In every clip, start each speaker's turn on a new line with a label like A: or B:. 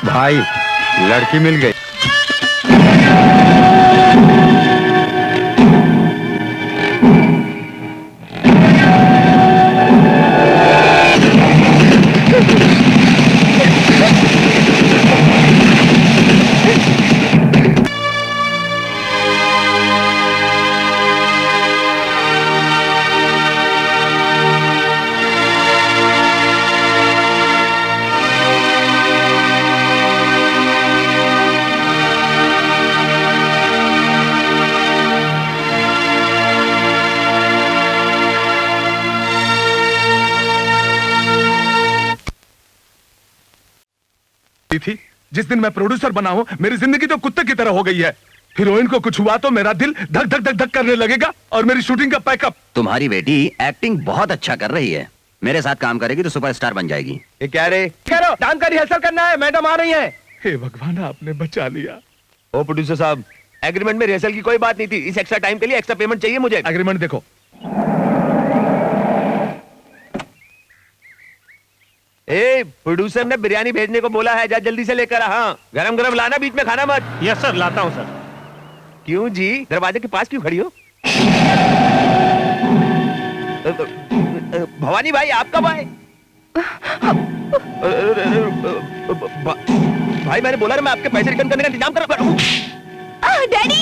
A: भाई, लड़की मिल गई।
B: थी जिस दिन मैं प्रोड्यूसर बना हूं, मेरी जिंदगी तो कुत्ते की तरह हो गई है। हीरोइन को कुछ हुआ तो मेरा दिल धक धक धक धक करने लगेगा और मेरी शूटिंग का पैकअप।
C: तुम्हारी बेटी एक्टिंग बहुत अच्छा कर रही है, मेरे साथ काम करेगी तो सुपरस्टार बन जाएगी।
A: ये क्या रे?
D: करो, डांस का रिहर्सल करना है, मैडम आ रही है।
B: हे भगवान, आपने बचा लिया।
A: ओ प्रोड्यूसर साहब, एग्रीमेंट में रिहर्सल की कोई बात नहीं थी। इस एक्स्ट्रा टाइम के लिए एक्स्ट्रा पेमेंट चाहिए मुझे।
B: एग्रीमेंट देखो।
A: ए, प्रोड्यूसर ने बिरयानी भेजने को बोला है, जा जल्दी से लेकर आ। हाँ, गरम गरम लाना, बीच में खाना मत।
D: यस सर, लाता हूँ सर।
A: क्यों जी, दरवाजे के पास क्यों खड़ी हो? भवानी भाई, आप कब आए? भाई, मैंने बोला ना, मैं आपके पैसे रिटर्न करने का इंतजाम कर।
E: डैडी,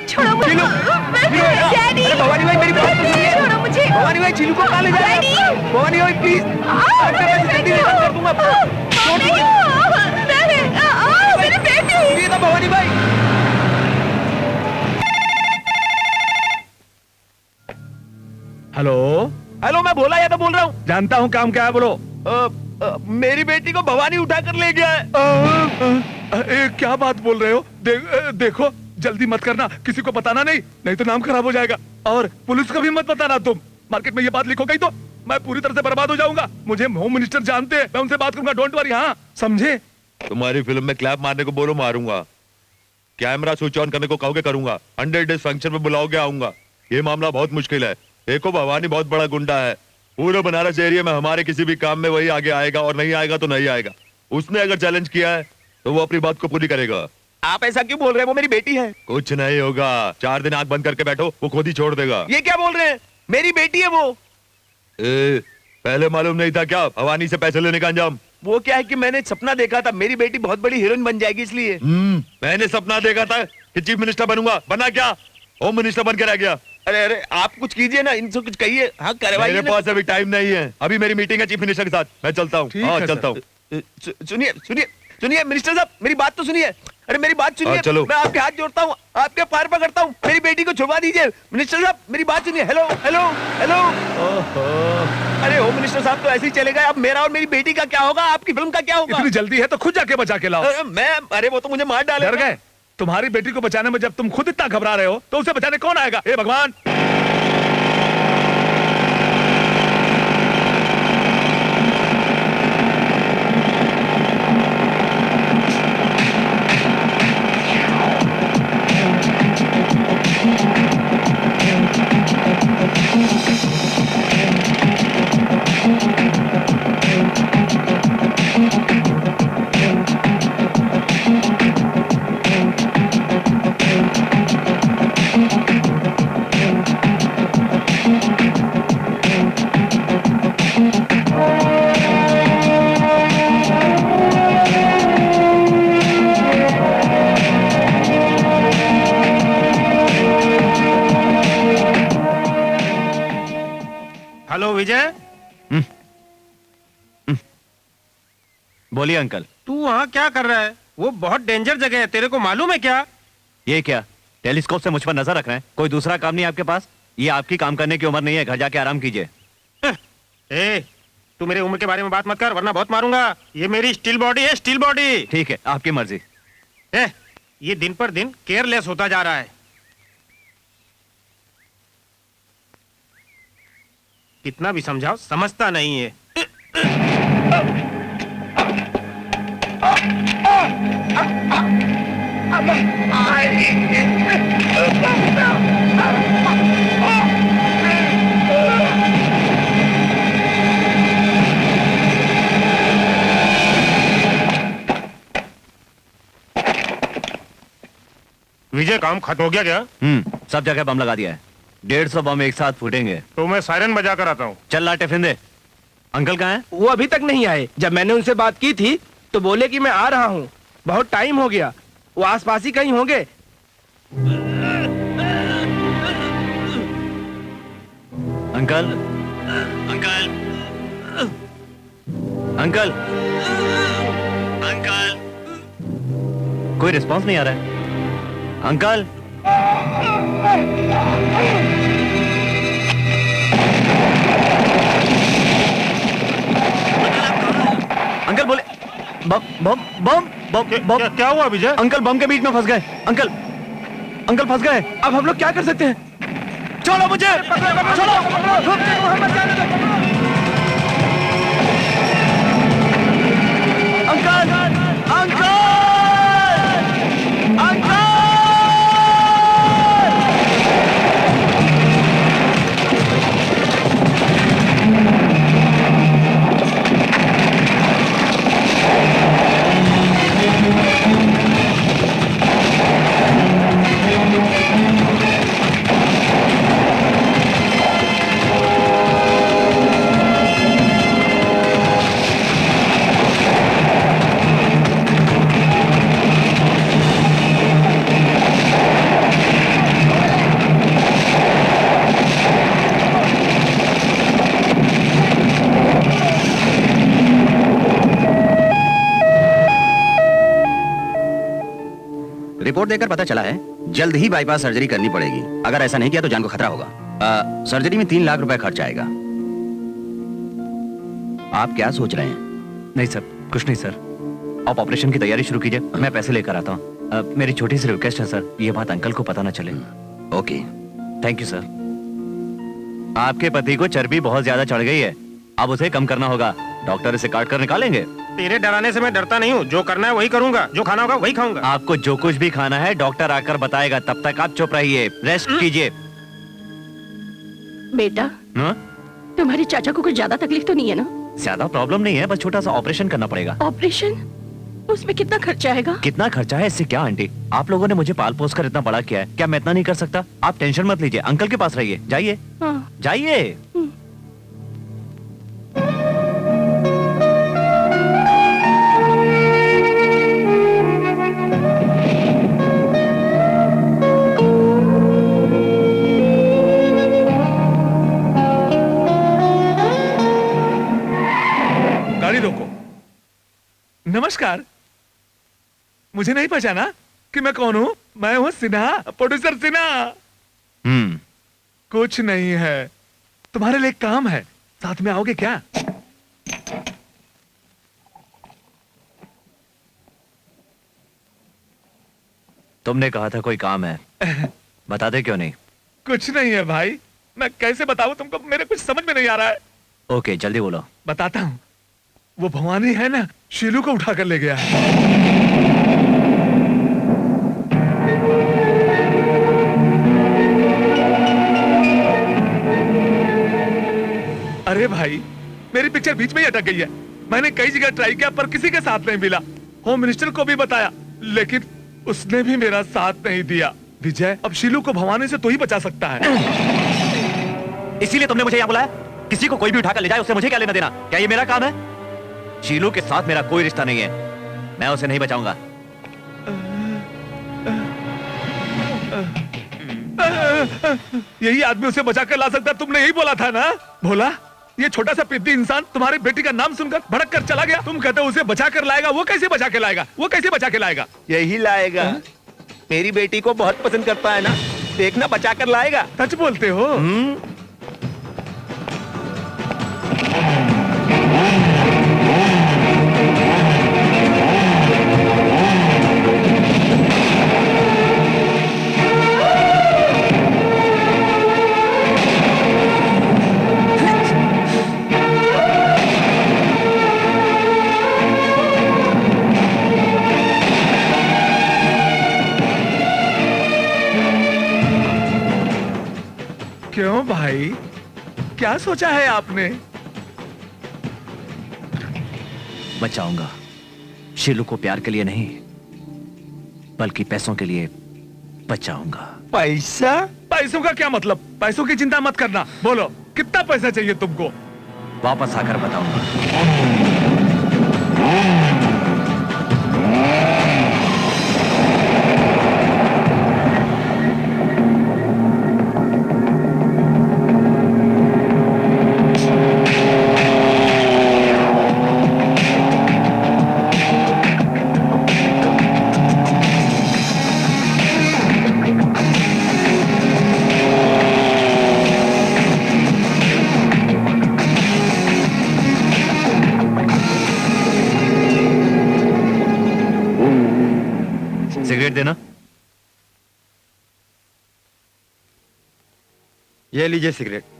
E: छोड़ो मुझे। डैडी,
A: भवानी भाई, मेरी बात सुनिए।
E: छोड़ो मुझे।
A: भवानी भाई, चीलू को कहाँ ले जा रहे हैं? भवानी भाई, प्लीज, आपके पैसे जल्दी रिटर्न कर दूंगा।
E: मेरी बेटी।
A: ये तो भवानी भाई।
B: हेलो
A: हेलो, मैं भोला यादव बोल रहा हूँ।
B: जानता हूँ काम क्या है, बोलो।
A: मेरी बेटी को भवानी उठा कर ले गया है।
B: क्या बात बोल रहे हो? देखो, जल्दी मत करना, किसी को बताना नहीं, नहीं तो नाम खराब हो जाएगा। और पुलिस को भी मत बताना। तुम मार्केट में ये बात लिखो गई तो मैं पूरी तरह से बर्बाद हो जाऊंगा। मुझे होम मिनिस्टर जानते हैं, मैं उनसे बात करूंगा। डोंट वरी, हाँ समझे?
F: तुम्हारी फिल्म में क्लैप मारने को बोलो, मारूंगा। कैमरा स्विच ऑन करने को कहोगे, करूंगा। 100 डेज फंक्शन में बुलाओगे, आऊंगा। ये मामला बहुत मुश्किल है। देखो, भवानी बहुत बड़ा गुंडा है। पूरे बनारस एरिया में हमारे किसी भी काम में वही आगे आएगा, और नहीं आएगा तो नहीं आएगा। उसने अगर चैलेंज किया है तो वो अपनी बात को पूरी करेगा।
A: आप ऐसा क्यों बोल रहे हैं? वो मेरी बेटी है।
F: कुछ नहीं होगा, 4 दिन आंख बंद करके बैठो, वो खुद ही छोड़ देगा।
A: ये क्या बोल रहे हैं? मेरी बेटी है वो।
F: पहले मालूम नहीं था क्या भवानी से पैसे लेने का अंजाम?
A: वो क्या है कि मैंने सपना देखा था, मेरी बेटी बहुत बड़ी हीरोइन बन जाएगी, इसलिए।
F: मैंने सपना देखा था कि चीफ मिनिस्टर बनूंगा, बना क्या? होम मिनिस्टर बन के रह गया।
A: अरे अरे, आप कुछ कीजिए ना, इनसे कुछ कहिए। हाँ, करवाइए।
F: मेरे पास अभी टाइम नहीं है, अभी मेरी मीटिंग है चीफ मिनिस्टर के साथ। मैं चलता हूँ। हाँ, चलता हूँ।
A: सुनिए सुनिए सुनिए मिनिस्टर साहब, मेरी बात तो सुनिए। अरे मेरी बात सुनिए।
F: चलो।
A: मैं आपके हाथ जोड़ता हूँ, आपके पैर पकड़ता हूँ, मेरी बेटी को छुड़वा दीजिए। मिनिस्टर साहब, मेरी बात सुनिए। Hello hello hello. अरे होम मिनिस्टर साहब तो ऐसे ही चले गए, अब मेरा और मेरी बेटी का क्या होगा? आपकी फिल्म का क्या होगा?
B: इतनी जल्दी है तो खुद जाके बचा के लाओ।
A: अरे वो तो मुझे मार डाले।
B: डर गए? तुम्हारी बेटी को बचाने में जब तुम खुद इतना घबरा रहे हो तो उसे बचाने कौन आएगा? हे भगवान।
D: हेलो विजय।
C: बोलिए अंकल।
D: तू वहाँ क्या कर रहा है? वो बहुत डेंजर जगह है, तेरे को मालूम है क्या?
C: ये क्या टेलीस्कोप से मुझ पर नजर रख रहे हैं? कोई दूसरा काम नहीं आपके पास? ये आपकी काम करने की उम्र नहीं है, घर जाके आराम कीजिए।
D: ए, तू मेरी उम्र के बारे में बात मत कर, वरना बहुत मारूंगा। ये मेरी स्टील बॉडी है, स्टील बॉडी।
C: ठीक है, आपकी मर्जी।
D: ये दिन पर दिन केयरलेस होता जा रहा है। कितना भी समझाओ, समझता नहीं है। काम खत्म हो गया क्या?
C: सब जगह बम लगा दिया है। 150 बम एक साथ फूटेंगे।
D: तो मैं सायरन बजा कर आता हूँ।
C: चल लाटे फिंदे। अंकल कहाँ है?
A: वो अभी तक नहीं आए। जब मैंने उनसे बात की थी तो बोले कि मैं आ रहा हूँ, बहुत टाइम हो गया। वो आसपास ही कहीं होंगे।
C: अंकल, अंकल, अंकल, अंकल, कोई रिस्पांस नहीं आ रहा है। अंकल, अंकल बोले बम बम बम बम बम।
D: क्या हुआ विजय?
C: अंकल बम के बीच में फंस गए। अंकल, अंकल फंस गए।
A: अब हम लोग क्या कर सकते हैं?
C: छोड़ो मुझे, छोड़ो। Uncle, uncle, uncle.
G: रिपोर्ट देकर पता चला है जल्द ही बाईपास सर्जरी करनी पड़ेगी। अगर ऐसा नहीं किया तो जान को खतरा होगा। सर्जरी में 3 लाख रुपए खर्च आएगा। आप क्या सोच रहे हैं?
C: नहीं सर, कुछ नहीं सर। आप ऑपरेशन की तैयारी शुरू कीजिए, मैं पैसे लेकर आता हूँ। मेरी छोटी सी रिक्वेस्ट है सर, ये बात अंकल को पता ना चले।
G: Okay,
C: thank you sir. आपके पति को चर्बी बहुत ज्यादा चढ़ गई है, अब उसे कम करना होगा। डॉक्टर इसे काट कर निकालेंगे।
D: तेरे डराने से मैं डरता नहीं हूँ। जो करना है वही करूंगा, जो खाना होगा वही खाऊंगा।
C: आपको जो कुछ भी खाना है डॉक्टर आकर बताएगा, तब तक आप चुप रहिए, रेस्ट कीजिए।
E: बेटा,
C: हाँ?
E: तुम्हारे चाचा को कुछ ज्यादा तकलीफ तो नहीं है ना?
C: ज्यादा प्रॉब्लम नहीं है, बस छोटा सा ऑपरेशन करना पड़ेगा।
E: ऑपरेशन? उसमें कितना खर्चा आएगा?
C: कितना खर्चा है इससे क्या आंटी, आप लोगों ने मुझे पाल पोस कर इतना बड़ा किया है, क्या मैं इतना नहीं कर सकता? आप टेंशन मत लीजिए, अंकल के पास रहिए। जाइए,
E: हाँ।
C: जाइए।
B: गाड़ी रोको। नमस्कार, मुझे नहीं पहचाना कि मैं कौन हूँ? मैं हूँ सिन्हा, प्रोड्यूसर सिन्हा। कुछ नहीं है, तुम्हारे लिए काम है, साथ में आओगे क्या?
C: तुमने कहा था कोई काम है, बता दे क्यों नहीं?
B: कुछ नहीं है भाई, मैं कैसे बताऊं तुमको, मेरे कुछ समझ में नहीं आ रहा है।
C: ओके, जल्दी बोलो।
B: बताता हूँ। वो भवानी है ना, शीलू को उठाकर ले गया है। अरे भाई, मेरी पिक्चर बीच में ही अटक गई है। मैंने कई जगह ट्राई किया पर किसी के साथ नहीं मिला। होम मिनिस्टर को भी बताया, लेकिन उसने भी मेरा साथ नहीं दिया। विजय, अब शीलू को भवानी से तो ही बचा सकता है।
C: इसीलिए तुमने मुझे यहाँ बुलाया? किसी को कोई भी उठाकर ले जाए, उससे मुझे क्या लेना देना? क्या ये मेरा काम है? शीलू के साथ मेरा कोई रिश्ता नहीं है, मैं उसे नहीं बचाऊंगा।
B: यही आदमी उसे बचा कर ला सकता, तुमने यही बोला था ना? भोला, ये छोटा सा पिद्दी इंसान तुम्हारी बेटी का नाम सुनकर भड़क कर चला गया। तुम कहते हो उसे बचा कर लाएगा, वो कैसे बचा के लाएगा? वो कैसे बचा के लाएगा?
A: यही लाएगा। मेरी बेटी को बहुत पसंद करता है ना, देखना बचा कर लाएगा।
B: सच बोलते हो? क्यों भाई, क्या सोचा है आपने?
C: बचाऊंगा। शीलू को प्यार के लिए नहीं, बल्कि पैसों के लिए बचाऊंगा।
A: पैसा?
B: पैसों का क्या मतलब? पैसों की चिंता मत करना। बोलो कितना पैसा चाहिए तुमको?
C: वापस आकर बताऊंगा। सिगरेट देना।
D: ये लीजिए सिगरेट।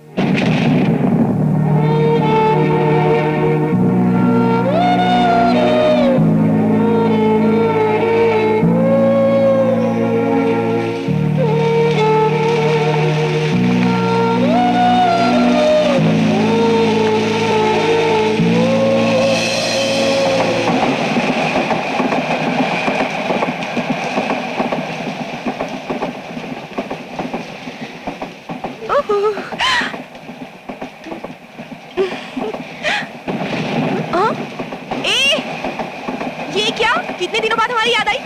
E: ये क्या? कितने दिनों बाद हमारी याद आई?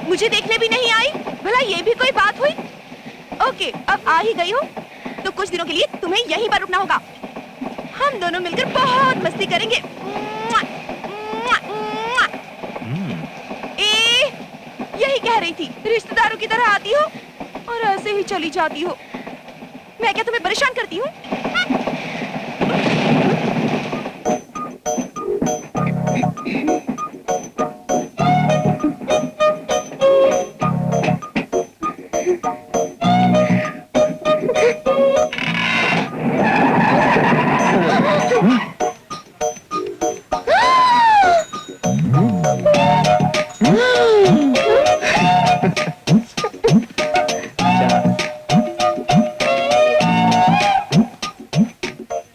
E: मुझे देखने भी नहीं आई। भला ये भी कोई बात हुई? ओके, अब आ ही गई हो तो कुछ दिनों के लिए तुम्हें यहीं पर रुकना होगा। हम दोनों मिलकर बहुत मस्ती करेंगे। यही कह रही थी, रिश्तेदारों की तरह आती हो और ऐसे ही चली जाती हो। मैं क्या तुम्हें परेशान करती हूँ?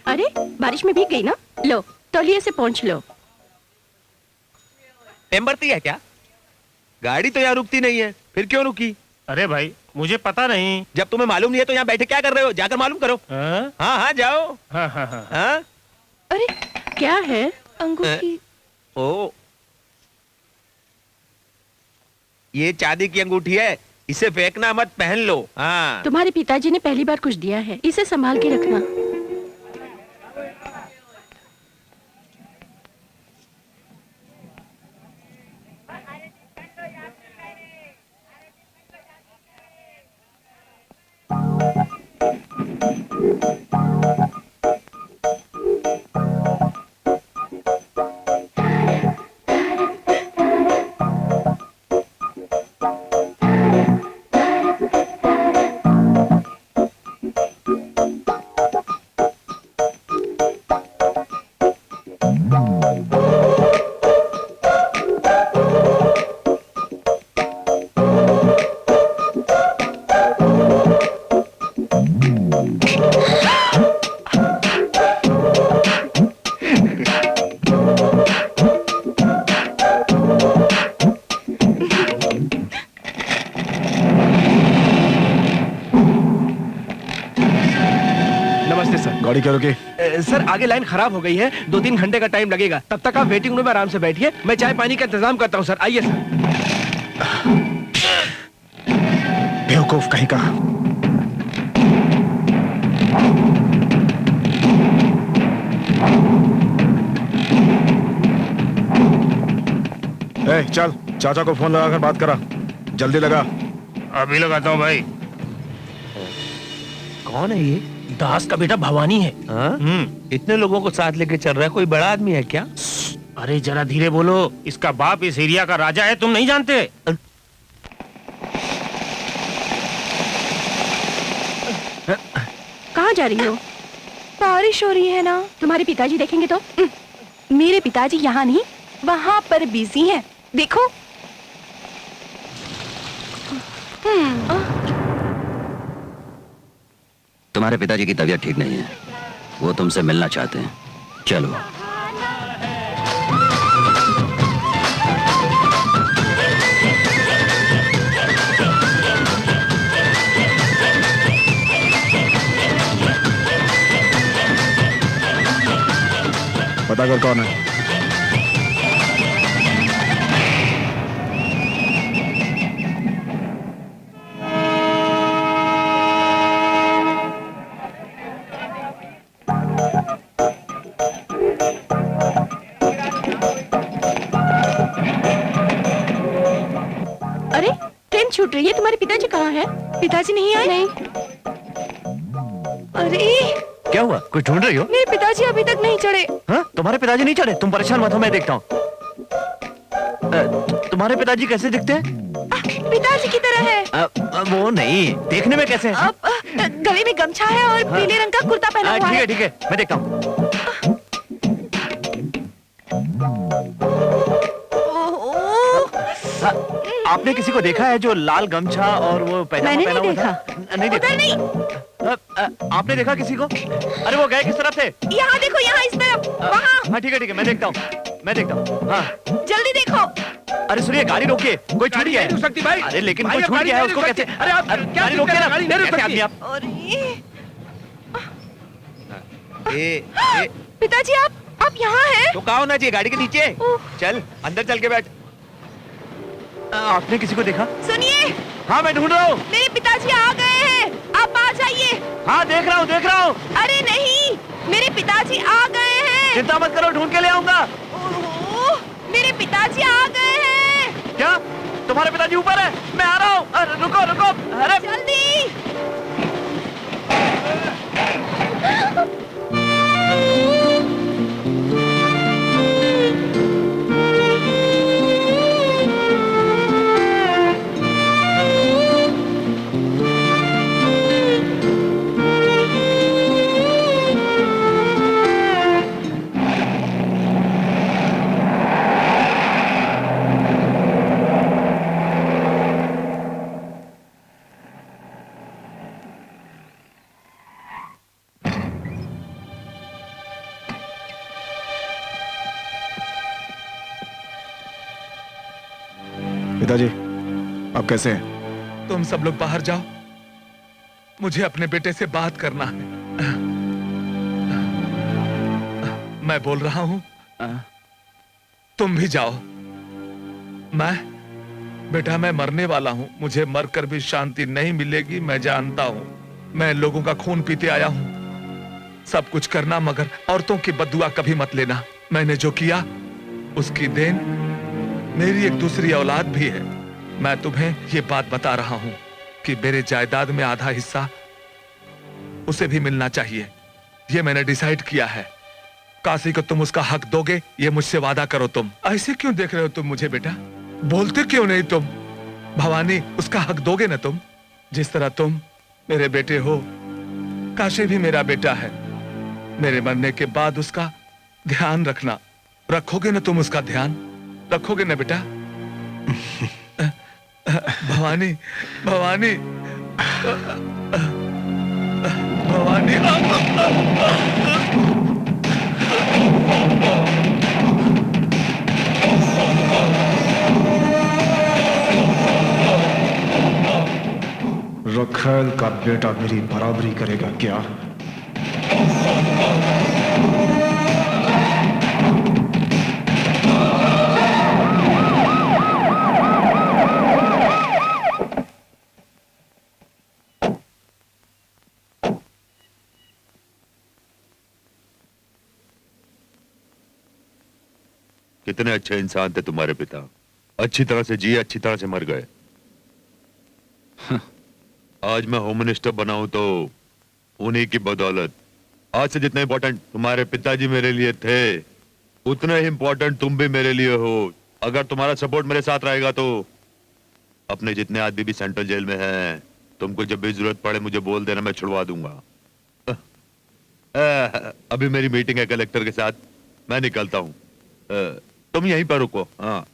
E: अरे बारिश में भीग गई ना? लो तौलिए से पोंछ लो।
A: टेम बढ़ती है क्या? गाड़ी तो यहाँ रुकती नहीं है, फिर क्यों रुकी?
D: अरे भाई मुझे पता नहीं।
A: जब तुम्हें मालूम नहीं है तो यहाँ बैठे क्या कर रहे हो? जाकर मालूम करो।
D: हाँ
A: हाँ हाँ जाओ।
D: हाँ हाँ हाँ।
A: हाँ?
E: अरे क्या है? अंगूठी।
A: ओ, ये चांदी की अंगूठी है, इसे फेंकना मत, पहन लो। हाँ।
E: तुम्हारे पिताजी ने पहली बार कुछ दिया है, इसे संभाल के रखना।
H: गाड़ी क्या रुकी?
A: सर आगे लाइन खराब हो गई है, 2-3 घंटे का टाइम लगेगा। तब तक आप वेटिंग रूम में आराम से बैठिए, मैं चाय पानी का इंतजाम करता हूँ। सर आइए सर।
H: बेवकूफ कहीं का। ए, चल चाचा को फोन लगाकर बात करा, जल्दी लगा।
D: अभी लगाता हूँ भाई।
A: कौन है ये?
D: दास का बेटा भवानी है।
A: हाँ? इतने लोगों को साथ लेके चल रहा है, कोई बड़ा आदमी है क्या?
D: अरे जरा धीरे बोलो, इसका बाप इस एरिया का राजा है, तुम नहीं जानते?
E: कहाँ जा रही हो? बारिश हो रही है ना, तुम्हारे पिताजी देखेंगे तो। मेरे पिताजी यहाँ नहीं, वहाँ पर बिजी हैं, देखो।
G: तुम्हारे पिताजी की तबीयत ठीक नहीं है, वो तुमसे मिलना चाहते हैं, चलो।
H: पता कर कौन है।
E: अरे ट्रेन छूट रही है, तुम्हारे पिताजी कहाँ हैं? पिताजी नहीं आए? नहीं। अरे
C: क्या हुआ, कुछ ढूंढ रही हो?
E: मेरे पिताजी अभी तक नहीं चढ़े।
C: हाँ, तुम्हारे पिताजी नहीं चढ़े? तुम परेशान मत हो, मैं देखता हूँ। तुम्हारे पिताजी कैसे दिखते हैं?
E: पिताजी की तरह है।
C: वो नहीं, देखने में कैसे हैं?
E: गले में गमछा है और पीले रंग का कुर्ता पहना हुआ है।
C: ठीक है, मैं देखता हूँ। आपने किसी को देखा है जो लाल गमछा और वो पैजामा पहना हुआ था? नहीं देखा।
E: नहीं।
C: आपने देखा किसी को? अरे वो गए किस तरफ थे?
E: यहाँ देखो, यहाँ इस तरफ, वहाँ।
C: हाँ ठीक है, मैं देखता हूँ। हाँ
E: जल्दी देखो।
C: अरे सुनिए, गाड़ी रोकिए, कोई छूट गया है।
B: नहीं रुक सकती भाई।
C: अरे लेकिन
B: भाई,
C: कोई छूट
B: गाड़ी
C: गया है,
B: नहीं
C: उसको
B: रुक
C: कैसे?
B: सकती। अरे आप क्या
C: गाड़ी रोकिए ना,
B: गाड़ी नहीं रुक
C: कैसे
B: सकती।
C: आदमी आप?
E: अरे पिताजी, आप यहाँ हैं?
A: तो कहाँ होना चाहिए? गाड़ी के नीचे। चल अंदर चल के बैठ।
C: आपने किसी को देखा?
E: सुनिए,
C: हाँ मैं ढूंढ रहा हूँ।
E: मेरे पिताजी आ गए हैं, आप आ जाइए।
C: हाँ देख रहा हूँ।
E: अरे नहीं, मेरे पिताजी आ गए हैं।
C: चिंता मत करो, ढूंढ के ले आऊंगा।
E: ओहो, मेरे पिताजी आ गए हैं।
C: क्या तुम्हारे पिताजी ऊपर है? मैं आ रहा हूँ। रुको। अरे
E: जल्दी।
H: पिताजी आप कैसे हैं?
B: तुम सब लोग बाहर जाओ, मुझे अपने बेटे से बात करना है। मैं बोल रहा हूं, तुम भी जाओ। बेटा मैं मरने वाला हूं, मुझे मरकर भी शांति नहीं मिलेगी, मैं जानता हूं। मैं लोगों का खून पीते आया हूं। सब कुछ करना, मगर औरतों की बद्दुआ कभी मत लेना। मैंने जो किया उसकी देन मेरी एक दूसरी औलाद भी है। मैं तुम्हें ये बात बता रहा हूं कि मेरे जायदाद में आधा हिस्सा उसे भी मिलना चाहिए। ये मैंने डिसाइड किया है। काशी को तुम उसका हक दोगे, ये मुझसे वादा करो। तुम ऐसे क्यों देख रहे हो तुम मुझे बेटा? बोलते क्यों नहीं तुम? भवानी, उसका हक दोगे ना तुम? जिस तरह तुम मेरे बेटे हो, काशी भी मेरा बेटा है। मेरे मरने के बाद उसका ध्यान रखना। रखोगे ना तुम उसका ध्यान? रखोगे ना बेटा? भवानी भवानी भवानी
H: रखेल का बेटा मेरी बराबरी करेगा क्या?
F: कितने अच्छे इंसान थे तुम्हारे पिता। अच्छी तरह से जिए, अच्छी तरह से मर गए। आज मैं होम मिनिस्टर बना हूं तो उन्हीं की बदौलत। आज से जितने इंपॉर्टेंट तुम्हारे पिताजी मेरे लिए थे, उतने ही इंपॉर्टेंट तुम भी मेरे लिए हो। अगर तुम्हारा सपोर्ट मेरे साथ रहेगा तो अपने जितने आदमी भी सेंट्रल जेल में हैं, तुमको जब भी जरूरत पड़े मुझे बोल देना, मैं छुड़वा दूंगा। अभी मेरी मीटिंग है कलेक्टर के साथ, मैं निकलता हूं। तुम यहीं पर रुको। हाँ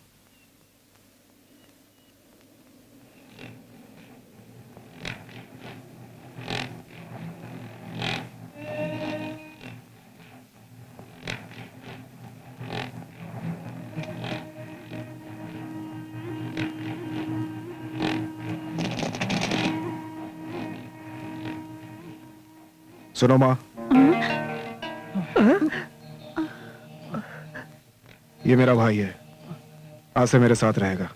H: सुनो माँ, ये मेरा भाई है, आज से मेरे साथ रहेगा।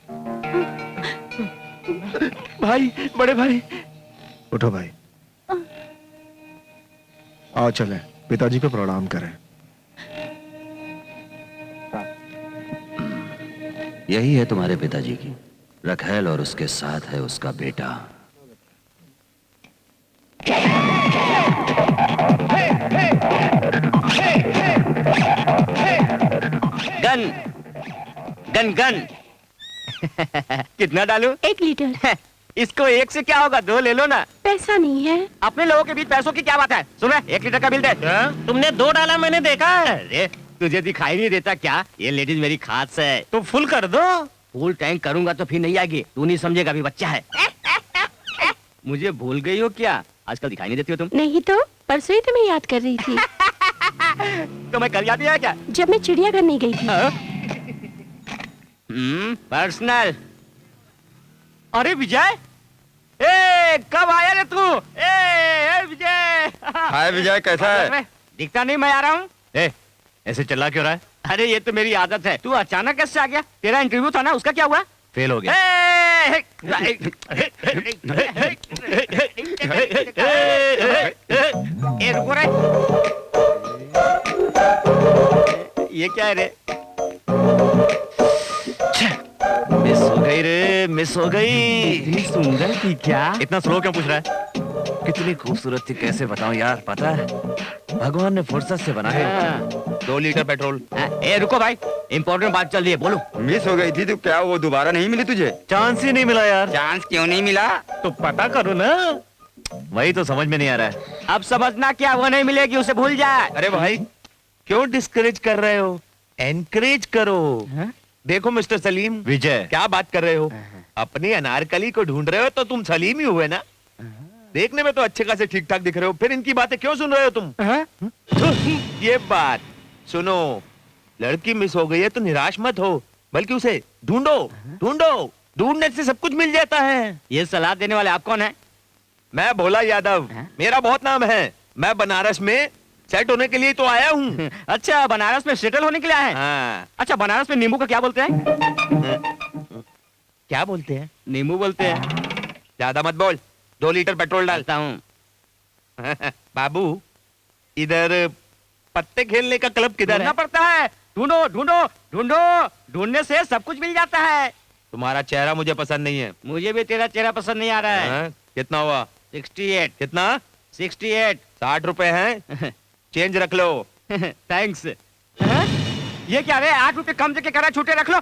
A: भाई, बड़े भाई।
H: उठो भाई, आओ चलें, पिताजी को प्रणाम करें।
G: यही है तुम्हारे पिताजी की रखेल और उसके साथ है उसका बेटा।
A: Gun gun gun. कितना डालूं?
E: 1 लीटर।
A: इसको एक से क्या होगा, 2 ले लो ना।
E: पैसा नहीं है।
A: अपने लोगों के बीच पैसों की क्या बात है? सुन रहे, 1 लीटर का बिल दे। तुमने 2 डाला, मैंने देखा। अरे तुझे दिखाई नहीं देता क्या? ये लेडीज मेरी खास है। तो फुल कर दो। फुल टैंक करूंगा तो फिर नहीं आएगी, तू नहीं समझेगा, अभी बच्चा है। मुझे भूल गई हो क्या? आजकल दिखाई नहीं देती हो तुम।
E: नहीं तो परसों ही तुम्हें याद कर रही थी।
A: तो मैं कल याद नहीं आया क्या?
E: जब मैं चिड़ियाघर नहीं गई थी।
A: पर्सनल। अरे विजय, ए कब आया रे तू? ए विजय।
G: हाय विजय, कैसा है?
A: दिखता नहीं मैं आ रहा हूँ।
C: ए, ऐसे चिल्ला क्यों रहा है?
A: अरे ये तो मेरी आदत है। तू अचानक कैसे आ गया? तेरा इंटरव्यू था ना, उसका क्या हुआ?
C: फेल हो गया।
A: रुको रे। ये क्या है रे?
C: मिस हो गई रे, मिस हो गई।
A: इतनी सुंदर थी क्या?
C: इतना स्लो क्यों पूछ रहा है? कितनी खूबसूरत थी, कैसे बताऊं यार। पता है, भगवान ने फुर्सत से बनाया।
F: 2 लीटर पेट्रोल।
A: ए रुको भाई, इम्पोर्टेंट बात चल रही है, बोलो।
G: मिस हो गई थी तो क्या वो दोबारा नहीं मिली तुझे?
C: चांस ही नहीं मिला यार।
G: चांस क्यों नहीं मिला?
A: तो पता करो ना।
C: वही तो समझ में नहीं आ रहा है।
A: अब समझना क्या, वो नहीं मिलेगी, उसे भूल जाए।
F: अरे भाई, क्यों डिस्करेज कर रहे हो? एनकरेज करो। देखो मिस्टर सलीम,
C: विजय,
F: क्या बात कर रहे हो? अपनी अनारकली को ढूंढ रहे हो तो तुम सलीम ही हुए ना। देखने में तो अच्छे खासे ठीक ठाक दिख रहे हो, फिर इनकी बातें क्यों सुन रहे हो तुम? ये बात सुनो, लड़की मिस हो गई है तो निराश मत हो, बल्कि उसे ढूंढो। ढूंढो, ढूंढने से सब कुछ मिल जाता है।
A: ये सलाह देने वाले आप कौन है?
F: मैं भोला यादव, मेरा बहुत नाम है। मैं बनारस में सेट होने के लिए तो आया हूँ।
A: अच्छा, बनारस में सेटल होने के लिए आए हैं।
F: हाँ।
A: अच्छा, बनारस में नींबू का क्या बोलते हैं?
F: क्या बोलते हैं?
A: नींबू बोलते हैं।
F: ज्यादा मत बोल, 2 लीटर पेट्रोल डाल।
A: डालता हूँ।
F: बाबू, इधर पत्ते खेलने का क्लब किधर
A: ढूंढना
F: है?
A: पड़ता है। ढूंढो ढूंढो ढूंढो, ढूंढने से सब कुछ मिल जाता है।
F: तुम्हारा चेहरा मुझे पसंद नहीं है।
A: मुझे भी तेरा चेहरा पसंद नहीं आ रहा है।
F: हाँ? कितना हुआ?
A: 68।
F: कितना?
A: 68।
F: 60 रुपए हैं, चेंज रख लो।
A: थैंक्स। ये क्या रे, 8 रुपए कम देके करा, छूटे रख लो।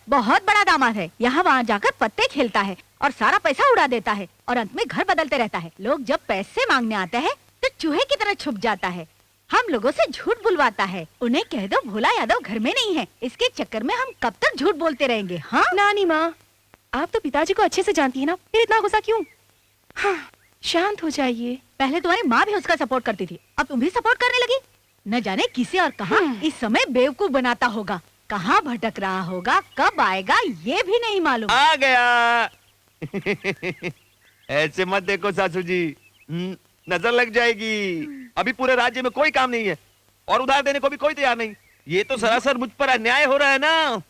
E: बहुत बड़ा दामाद है, यहाँ वहाँ जाकर पत्ते खेलता है और सारा पैसा उड़ा देता है और अंत में घर बदलते रहता है। लोग जब पैसे मांगने आते हैं तो चूहे की तरह छुप जाता है। हम लोगों से झूठ बुलवाता है। उन्हें कह दो भोला यादव घर में नहीं है। इसके चक्कर में हम कब तक झूठ बोलते रहेंगे? हाँ
I: नानी माँ, आप तो पिताजी को अच्छे से जानती है ना, फिर इतना गुस्सा क्यों? हाँ, शांत हो जाइए।
E: पहले तुम्हारी माँ भी उसका सपोर्ट करती थी, अब तुम भी सपोर्ट करने लगी। न जाने किसे और कहाँ इस समय बेवकूफ बनाता होगा, कहाँ भटक रहा होगा, कब आएगा ये भी नहीं मालूम।
F: आ गया। ऐसे मत देखो सासू जी, नजर लग जाएगी। अभी पूरे राज्य में कोई काम नहीं है और उधार देने को भी कोई तैयार नहीं। ये तो सरासर मुझ पर अन्याय हो रहा है ना।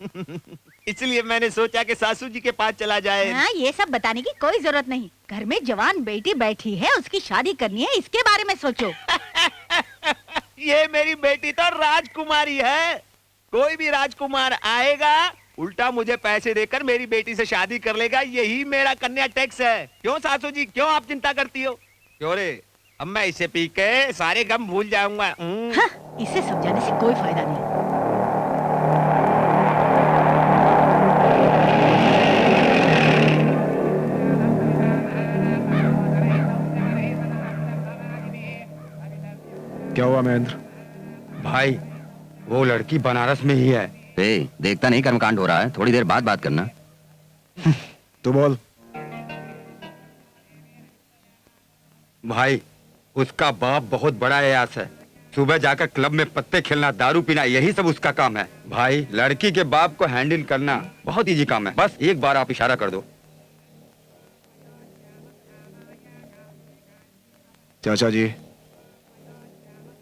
F: इसलिए मैंने सोचा कि सासू जी के पास चला जाए।
E: हाँ, ये सब बताने की कोई जरूरत नहीं। घर में जवान बेटी बैठी है, उसकी शादी करनी है, इसके बारे में सोचो।
F: ये मेरी बेटी तो राजकुमारी है। कोई भी राजकुमार आएगा, उल्टा मुझे पैसे देकर मेरी बेटी से शादी कर लेगा। यही मेरा कन्या टैक्स है। क्यों सासू जी, क्यों आप चिंता करती हो? क्यों रे, अब मैं इसे पी के सारे गम भूल जाऊंगा।
E: हाँ, इसे समझाने से कोई फायदा नहीं।
H: क्या हुआ महेंद्र?
G: भाई, वो लड़की बनारस में ही है। ए, देखता नहीं कर्मकांड हो रहा है, थोड़ी देर बाद बात करना।
H: तू बोल।
J: भाई, उसका बाप बहुत बड़ा अयास है। सुबह जाकर क्लब में पत्ते खेलना, दारू पीना, यही सब उसका काम है। भाई, लड़की के बाप को हैंडल करना बहुत इजी काम है। बस एक बार आप इशारा कर दो।
H: चाचा जी,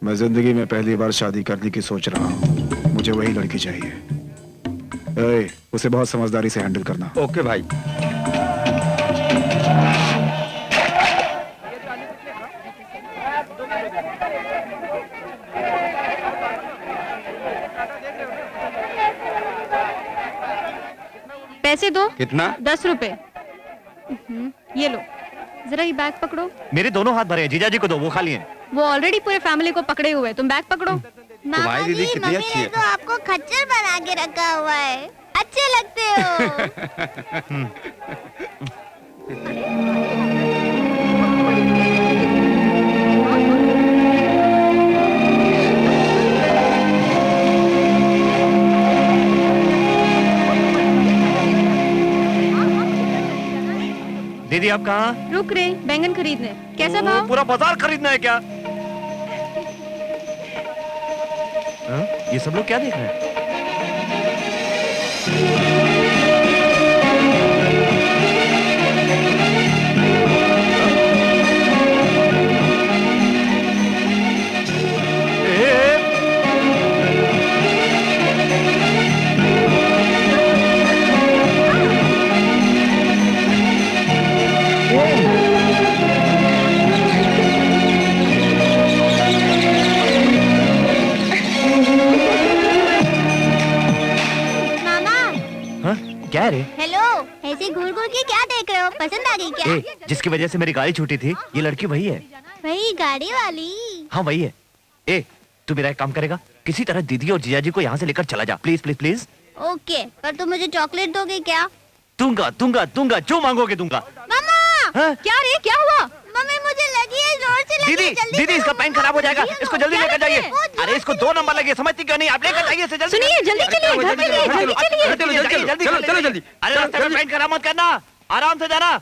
H: मैं जिंदगी में पहली बार शादी करने की सोच रहा हूँ। मुझे वही लड़की चाहिए। उसे बहुत समझदारी से हैंडल करना।
J: ओके भाई।
I: पैसे दो।
J: कितना?
I: 10 रुपए। ये लो, जरा ये बैग पकड़ो।
C: मेरे दोनों हाथ भरे हैं, जीजा जी को दो, वो खाली हैं।
I: वो ऑलरेडी पूरे फैमिली को पकड़े हुए हैं, तुम बैग पकड़ो।
J: तुम्हारी दीदी कितनी अच्छी है।
E: तो आपको खच्चर बना के रखा हुआ है, अच्छे लगते हो।
C: दीदी आप कहाँ?
I: रुक रहे, बैंगन खरीदने। कैसा
C: ओ,
I: भाव?
C: पूरा बाजार खरीदना है क्या? हाँ? ये सब लोग क्या देख रहे हैं? क्या है रे?
E: हेलो, ऐसे घूर घूर के क्या देख रहे हो? पसंद आ गई क्या?
C: जिसकी वजह से मेरी गाड़ी छूटी थी, ये लड़की वही है।
E: वही गाड़ी वाली?
C: हाँ वही है। तू मेरा एक काम करेगा, किसी तरह दीदी और जीजा जी को यहाँ से लेकर चला जा, प्लीज प्लीज प्लीज।
E: ओके, पर तुम मुझे चॉकलेट दोगे क्या?
C: दूंगा दूंगा दूंगा, जो मांगोगे दूंगा।
E: मामा!
C: हाँ?
I: क्या रे, क्या हुआ?
E: मम्मी मुझे लगी है, जोर से लगी
C: दीदी
E: है, जल्दी
C: दीदी,
E: करो,
C: इसका पेन खराब हो जाएगा, इसको जल्दी लेकर जाइए। अरे इसको 2 नंबर लगे, समझती क्यों नहीं? आप लेकर जाइए इसे जल्दी।
I: सुनिए, जल्दी चलिए, घर चलिए, जल्दी चलिए।
C: चलो जल्दी। अरे रास्ते में पेन खराब मत करना, आराम से जाना।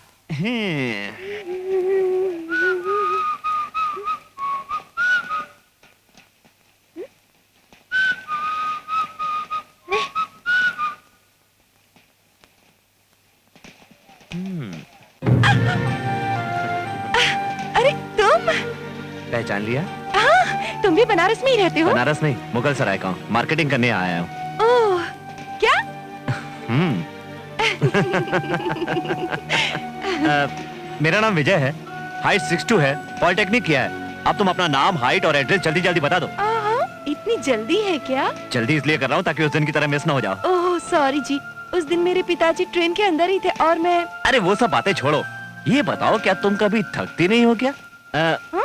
I: अरे तुम?
C: पहचान लिया?
I: हाँ, तुम भी बनारस में ही रहते हो?
C: बनारस नहीं, मुगल सराय का हूँ, मार्केटिंग करने आया हूँ।
I: ओह, क्या?
C: मेरा नाम विजय है, हाइट 6'2" है, पॉलिटेक्निक किया है। अब तुम अपना नाम, हाइट और एड्रेस जल्दी जल्दी बता दो।
I: इतनी जल्दी है क्या?
C: जल्दी इसलिए कर रहा हूँ ताकि उस दिन की तरह मिस ना हो जाओ।
I: ओह सॉरी जी, उस दिन मेरे पिताजी ट्रेन के अंदर ही थे और मैं।
C: अरे वो सब बातें छोड़ो, ये बताओ क्या तुम कभी थकती नहीं हो क्या?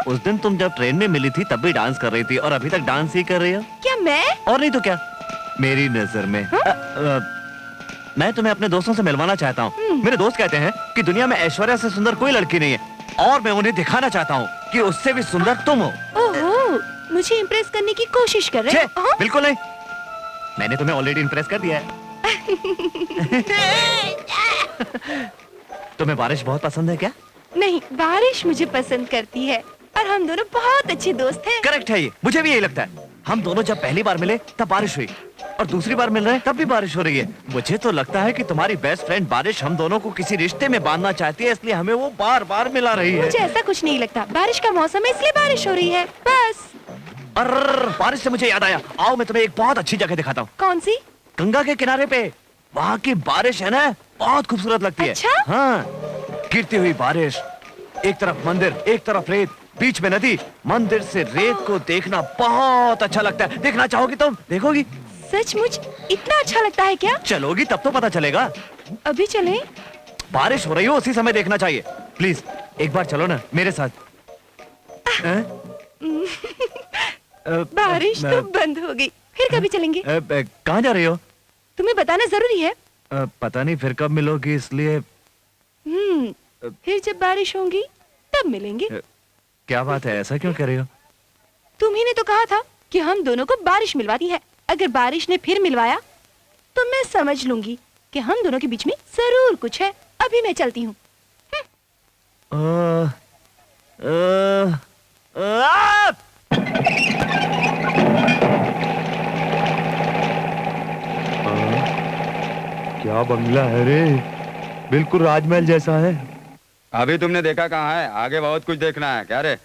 C: उस दिन तुम जब ट्रेन में मिली थी तब भी डांस कर रही थी और अभी तक डांस ही कर रही हो।
I: क्या मैं?
C: और नहीं तो क्या, मेरी नजर में। मैं तुम्हें अपने दोस्तों से मिलवाना चाहता हूँ। मेरे दोस्त कहते हैं कि दुनिया में ऐश्वर्या से सुंदर कोई लड़की नहीं है और मैं उन्हें दिखाना चाहता हूँ कि उससे भी सुंदर तुम हो।
I: ओहो, मुझे इम्प्रेस करने की कोशिश कर रहे हो?
C: बिल्कुल नहीं, मैंने तुम्हें ऑलरेडी इम्प्रेस कर दिया है। तुम्हें बारिश बहुत पसंद है क्या?
I: नहीं, बारिश मुझे पसंद करती है और हम दोनों बहुत अच्छे दोस्त हैं।
C: करेक्ट है, ये मुझे भी यही लगता है। हम दोनों जब पहली बार मिले तब बारिश हुई और दूसरी बार मिल रहे हैं तब भी बारिश हो रही है। मुझे तो लगता है कि तुम्हारी बेस्ट फ्रेंड बारिश हम दोनों को किसी रिश्ते में बांधना चाहती है, इसलिए हमें वो बार बार मिला रही है।
I: मुझे ऐसा कुछ नहीं लगता, बारिश का मौसम है इसलिए बारिश हो रही है, बस।
C: बारिश से मुझे याद आया, आओ मैं तुम्हें एक बहुत अच्छी जगह दिखाता हूँ।
I: कौन सी?
C: गंगा के किनारे पे, वहाँ की बारिश है ना, बहुत खूबसूरत लगती है।
I: अच्छा?
C: हाँ, गिरती हुई बारिश, एक तरफ मंदिर, एक तरफ रेत, बीच में नदी। मंदिर से रेत को देखना बहुत अच्छा लगता है। देखना चाहोगी तुम? देखोगी?
I: सचमुच इतना अच्छा लगता है क्या?
C: चलोगी तब तो पता चलेगा।
I: अभी चलें?
C: बारिश हो रही हो उसी समय देखना चाहिए। प्लीज एक बार चलो ना मेरे साथ।
I: बारिश तो बंद हो गई, फिर कभी चलेंगे?
C: कहाँ जा रही हो?
I: तुम्हें बताना जरूरी है?
C: पता नहीं फिर कब मिलोगी, इसलिए।
I: फिर जब बारिश होगी तब मिलेंगे।
C: क्या बात है, ऐसा क्यों कर रही हो?
I: तुम्ही ने तो कहा था कि हम दोनों को बारिश मिलवाती है। अगर बारिश ने फिर मिलवाया तो मैं समझ लूंगी कि हम दोनों के बीच में जरूर कुछ है। अभी मैं चलती हूँ।
F: क्या बंगला है रे, बिल्कुल राजमहल जैसा है।
J: अभी तुमने देखा कहाँ है, आगे बहुत कुछ देखना है। क्या रे?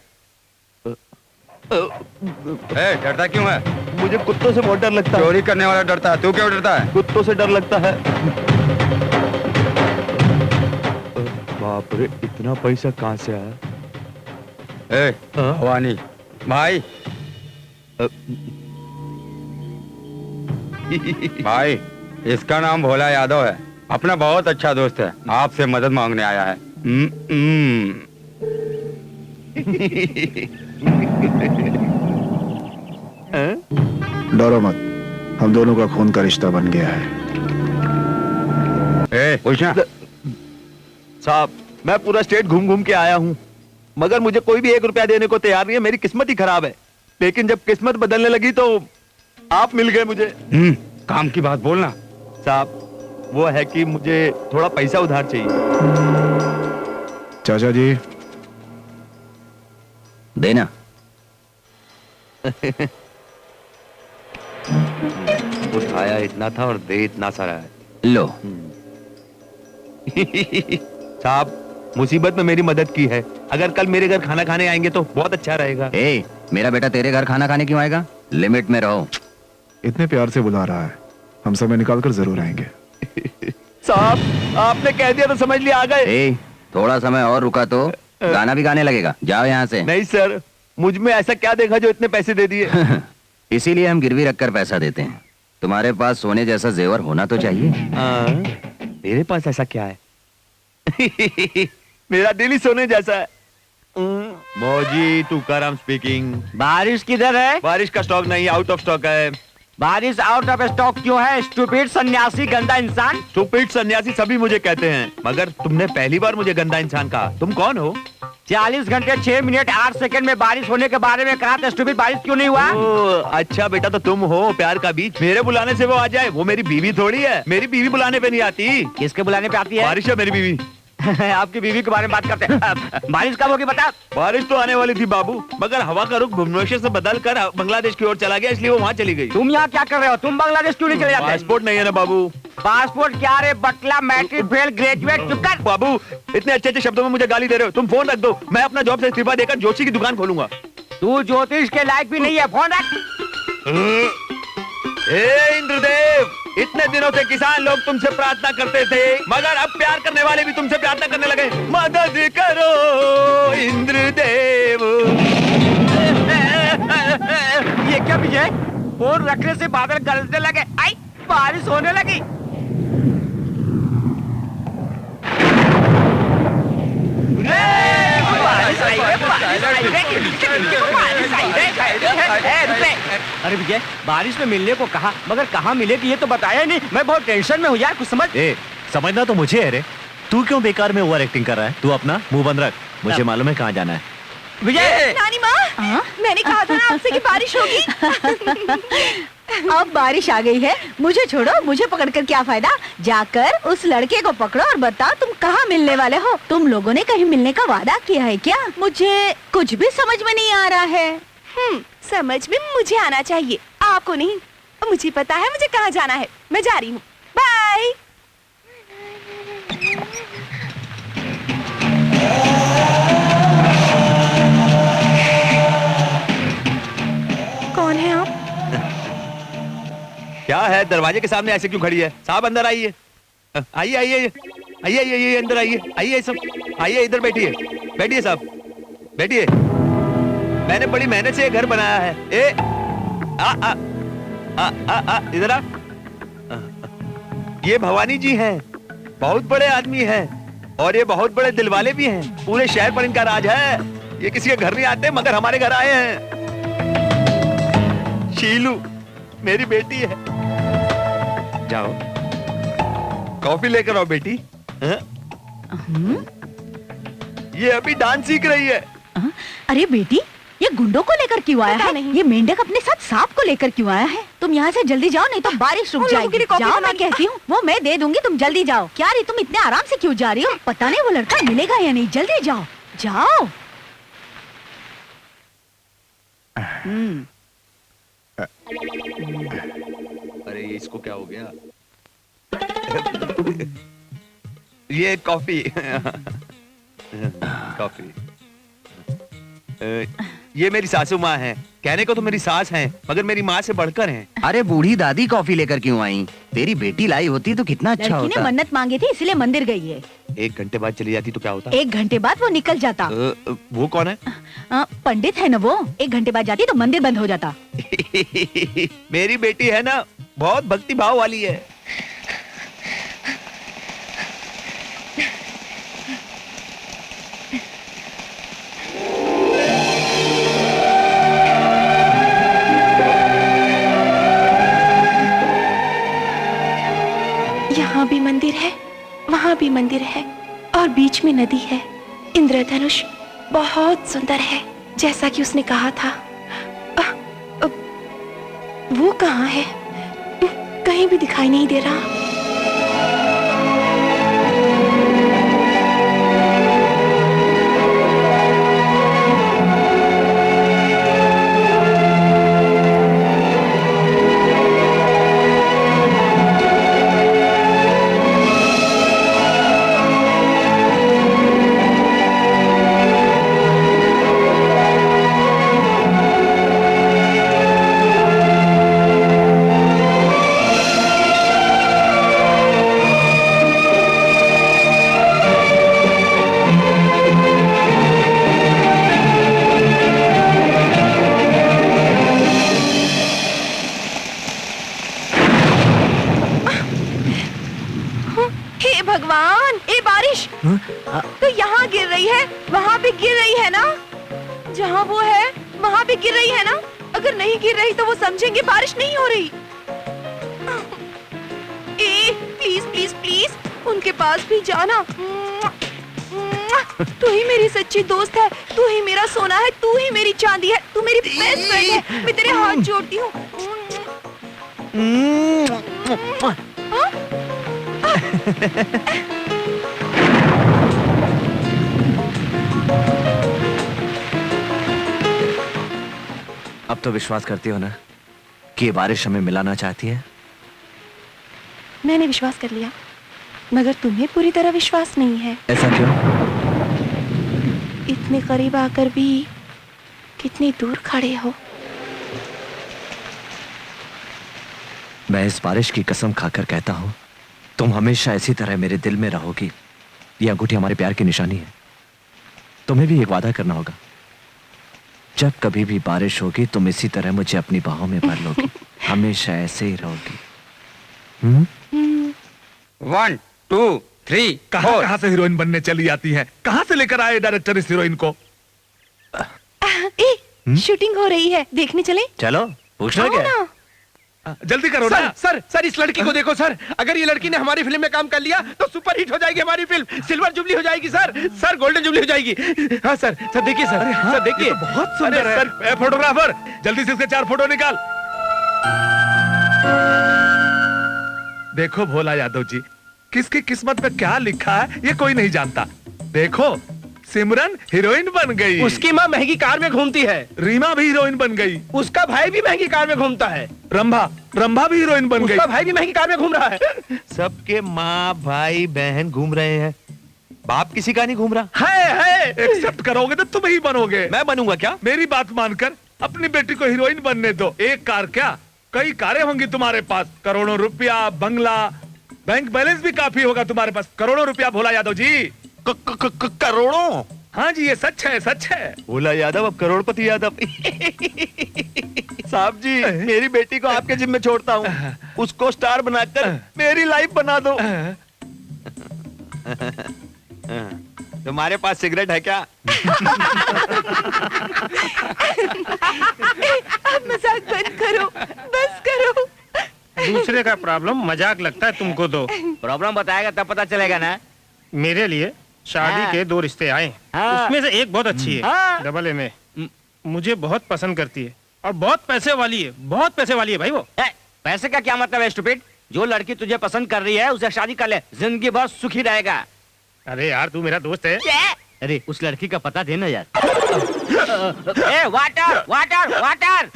J: डरता क्यों है?
A: मुझे कुत्तों से बहुत डर लगता है।
J: चोरी करने वाला डरता है, तू क्यों डरता है?
A: कुत्तों से डर लगता है। बाप रे, इतना पैसा कहाँ से आया?
J: भवानी भाई, भाई इसका नाम भोला यादव है, अपना बहुत अच्छा दोस्त है, आपसे मदद मांगने आया है।
H: डरो मत, हम दोनों का खून का रिश्ता बन गया है।
J: पूछना
A: साहब, मैं पूरा स्टेट घूम घूम के आया हूँ, मगर मुझे कोई भी 1 रुपया देने को तैयार नहीं है। मेरी किस्मत ही खराब है। लेकिन जब किस्मत बदलने लगी तो आप मिल गए मुझे।
J: काम की बात बोलना।
A: साहब, वो है कि मुझे थोड़ा पैसा उधार चाहिए।
H: चाचा जी,
G: देना।
A: उठाया इतना था और दे इतना सारा है।
G: लो।
A: साहब, मुसीबत में मेरी मदद की है। अगर कल मेरे घर खाना खाने आएंगे तो बहुत अच्छा रहेगा।
G: मेरा बेटा तेरे घर खाना खाने क्यों आएगा? लिमिट में रहो।
H: इतने प्यार से बुला रहा है, हम समय निकाल कर जरूर आएंगे।
A: साहब, आपने कह दिया तो समझ लिया आ गए।
G: थोड़ा समय और रुका तो गाना भी गाने लगेगा। जाओ यहाँ से।
A: नहीं सर, मुझ में ऐसा क्या देखा जो इतने पैसे दे दिए?
G: इसीलिए हम गिरवी रखकर पैसा देते हैं। तुम्हारे पास सोने जैसा जेवर होना तो चाहिए।
A: मेरे पास ऐसा क्या है? मेरा दिल ही सोने जैसा है। मौजी तुकाराम स्पीकिंग।
C: बारिश किधर है?
A: बारिश का स्टॉक नहीं, आउट ऑफ स्टॉक है।
C: बारिश आउट ऑफ स्टॉक क्यों है? स्टूपिड सन्यासी, गंदा इंसान।
A: स्टूपिड सन्यासी सभी मुझे कहते हैं, मगर तुमने पहली बार मुझे गंदा इंसान कहा। तुम कौन हो?
C: 40 घंटे 6 मिनट 8 सेकंड में बारिश होने के बारे में कहा था। स्टूपिड, बारिश क्यों नहीं हुआ?
A: अच्छा बेटा, तो तुम हो प्यार का बीज। मेरे बुलाने से वो आ जाए? वो मेरी बीवी थोड़ी है। मेरी बीवी बुलाने पे नहीं आती।
C: किसके बुलाने पे आती है?
A: बारिश है मेरी बीवी।
C: आपकी बीवी के बारे में बात करते हैं। बारिश कब होगी बता?
A: बारिश तो आने वाली थी बाबू, मगर हवा का रुख भुवनेश्वर से बदल कर बांग्लादेश की ओर चला गया, इसलिए वो वहाँ चली गई।
C: तुम यहाँ क्या कर रहे हो? तुम बांग्लादेश क्यों नहीं चले जाते?
A: पासपोर्ट नहीं है ना बाबू।
C: पासपोर्ट क्या रे बटला, मैट्रिक फेल, ग्रेजुएट। चुप कर
A: बाबू, इतने अच्छे अच्छे शब्दों में मुझे गाली दे रहे हो। तुम फोन रख दो, मैं अपना जॉब से इस्तीफा देकर जोशी की दुकान खोलूंगा।
C: तू ज्योतिष के लायक भी नहीं है, फोन रख।
A: इंद्रदेव, इतने दिनों से किसान लोग तुमसे प्रार्थना करते थे, मगर अब प्यार करने वाले भी तुमसे प्रार्थना करने लगे। मदद करो इंद्रदेव।
C: ये क्या विजय? फोन रखने से बादल गरजने लगे। आई, बारिश होने लगी। अरे विजय, बारिश में मिलने को कहा, मगर कहाँ मिलेगी ये तो बताया नहीं। मैं बहुत टेंशन में हूँ यार, कुछ समझ। समझना तो मुझे है रे। तू क्यों बेकार में ओवर एक्टिंग कर रहा है? तू अपना मुंह बंद रख, मुझे मालूम है कहाँ जाना है।
E: विजय, नानी माँ, मैंने कहा था ना आपसे कि बारिश होगी।
I: अब बारिश आ गई है, मुझे छोड़ो, मुझे पकड़कर क्या फायदा। जाकर उस लड़के को पकड़ो और बताओ तुम कहाँ मिलने वाले हो। तुम लोगों ने कहीं मिलने का वादा किया है क्या? मुझे कुछ भी समझ में नहीं आ रहा है।
E: समझ में मुझे आना चाहिए, आपको नहीं। मुझे पता है मुझे कहाँ जाना है। मैं जा रही हूँ, बाय। कौन है आप?
A: क्या है, दरवाजे के सामने ऐसे क्यों खड़ी है? साहब अंदर आइए। आइए आइए आइए आइए, अंदर आइए। आइए सब, आइए इधर बैठिए। बैठिए साहब, बैठिए। मैंने बड़ी मेहनत से ये घर बनाया है। इधर आ। ये भवानी जी हैं, बहुत बड़े आदमी हैं और ये बहुत बड़े दिलवाले भी हैं। पूरे शहर पर इनका राज है। ये किसी के घर नहीं आते, मगर हमारे घर आए हैं। शीलू मेरी बेटी है। जाओ कॉफी लेकर आओ बेटी। ये अभी डांस सीख रही है।
I: अरे बेटी, ये गुंडों को लेकर क्यों आया है? ये मेंढक अपने साथ सांप को लेकर क्यों आया है? तुम यहाँ से जल्दी जाओ, नहीं तो बारिश रुक जाएगी। जाओ, मैं कहती हूँ। वो मैं दे दूंगी, तुम जल्दी जाओ। क्या रे, तुम इतने आराम से क्यों जा रही हो? पता नहीं वो लड़का मिलेगा या नहीं। जल्दी जाओ, जाओ।
A: अरे इसको क्या हो गया? ये कॉफी। कॉफी। ये मेरी सासू माँ है। कहने को तो मेरी सास है, मगर मेरी माँ से बढ़कर हैं।
G: अरे बूढ़ी दादी कॉफी लेकर क्यों आई? तेरी बेटी लाई होती तो कितना अच्छा
I: लड़की ने
G: होता।
I: मन्नत मांगी थी इसलिए मंदिर गई है।
A: 1 घंटे बाद चली जाती तो क्या होता?
I: 1 घंटे बाद वो निकल जाता।
A: वो कौन है?
I: पंडित है ना वो। 1 घंटे बाद जाती तो मंदिर बंद हो जाता।
A: मेरी बेटी है ना, बहुत भक्ति भाव वाली है।
E: यहाँ भी मंदिर है, वहाँ भी मंदिर है, और बीच में नदी है। इंद्रधनुष बहुत सुंदर है, जैसा कि उसने कहा था। वो कहाँ है? कहीं भी दिखाई नहीं दे रहा। हे भगवान, ये बारिश तो यहाँ गिर रही है, वहाँ भी गिर रही है ना? जहाँ वो है वहाँ भी गिर रही है ना? अगर नहीं गिर रही तो वो समझेंगे बारिश नहीं हो रही। प्लीज प्लीज प्लीज उनके पास भी जाना। तू ही मेरी सच्ची दोस्त है, तू ही मेरा सोना है, तू ही मेरी चांदी है, तू मेरी बेस्ट फ्रेंड है। मैं तेरे हाथ जोड़ती हूँ।
C: अब तो विश्वास करती हो ना कि ये बारिश हमें मिलाना चाहती है?
E: मैंने विश्वास कर लिया, मगर तुम्हें पूरी तरह विश्वास नहीं है।
C: ऐसा क्यों?
E: इतने करीब आकर भी कितनी दूर खड़े हो।
C: मैं इस बारिश की कसम खाकर कहता हूं, तुम हमेशा इसी तरह मेरे दिल में रहोगी। ये अंगूठी हमारे प्यार की निशानी है। तुम्हें भी एक वादा करना होगा, जब कभी भी बारिश होगी तुम इसी तरह मुझे अपनी बाहों में भर लोगी। हमेशा ऐसे ही रहोगी।
J: 1 2 3
B: कहाँ से हीरोइन बनने चली जाती है? कहाँ से लेकर आए डायरेक्टर इस हीरोइन को?
E: शूटिंग हो रही है, देखने चले?
C: चलो, पूछना क्या है?
B: जल्दी करो ना।
A: सर इस लड़की को देखो सर। अगर ये लड़की ने हमारी फिल्म में काम कर लिया तो सुपर हिट हो जाएगी हमारी फिल्म। सिल्वर जुबली हो जाएगी सर गोल्डन जुबली हो जाएगी। हाँ सर देखिए सर देखिए,
B: ये तो बहुत सुंदर है। सर फोटोग्राफर, जल्दी से इसके 4 फोटो निकाल। देखो भोला यादव जी, किसकी किस्मत में क्या लिखा है ये कोई नहीं जानता। देखो, सिमरन हीरोइन बन गई।
A: उसकी माँ महंगी कार में घूमती है।
B: रीमा भी हीरोइन बन गई।
A: उसका भाई भी महंगी कार में घूमता है।
B: रंभा भी हीरोइन बन गई।
A: उसका भाई भी महंगी कार में घूम रहा है। सबके माँ भाई बहन घूम रहे हैं, बाप किसी का नहीं घूम रहा
B: है। एक्सेप्ट करोगे तो तुम ही बनोगे।
A: मैं बनूंगा क्या?
B: मेरी बात मानकर अपनी बेटी को हीरोइन बनने दो। एक कार क्या, कई कारें होंगी तुम्हारे पास। करोड़ों रुपया, बंगला, बैंक बैलेंस भी काफी होगा तुम्हारे पास। करोड़ों रुपया भोला यादव जी।
A: करोड़ों?
B: हाँ जी, ये सच है, सच है।
A: भोला यादव अब करोड़पति यादव। साहब जी, मेरी बेटी को आपके जिम्मे छोड़ता हूँ। उसको स्टार बनाकर मेरी लाइफ बना दो। तुम्हारे पास सिगरेट है क्या? अब मजाक बंद करो, बस करो।
D: दूसरे का प्रॉब्लम मजाक लगता है तुमको तो।
C: प्रॉब्लम बताएगा तब पता चलेगा ना।
D: मेरे लिए शादी के 2 रिश्ते आए, उसमें से एक बहुत अच्छी है, डबल ए में। मुझे बहुत पसंद करती है और बहुत पैसे वाली है, बहुत पैसे वाली है भाई वो।
C: पैसे का क्या मतलब है स्टूपिड? जो लड़की तुझे पसंद कर रही है उसे शादी कर ले, जिंदगी भर सुखी रहेगा।
D: अरे यार तू मेरा दोस्त है।
C: अरे उस लड़की का पता देना यार। ए वाटर वाटर वाटर।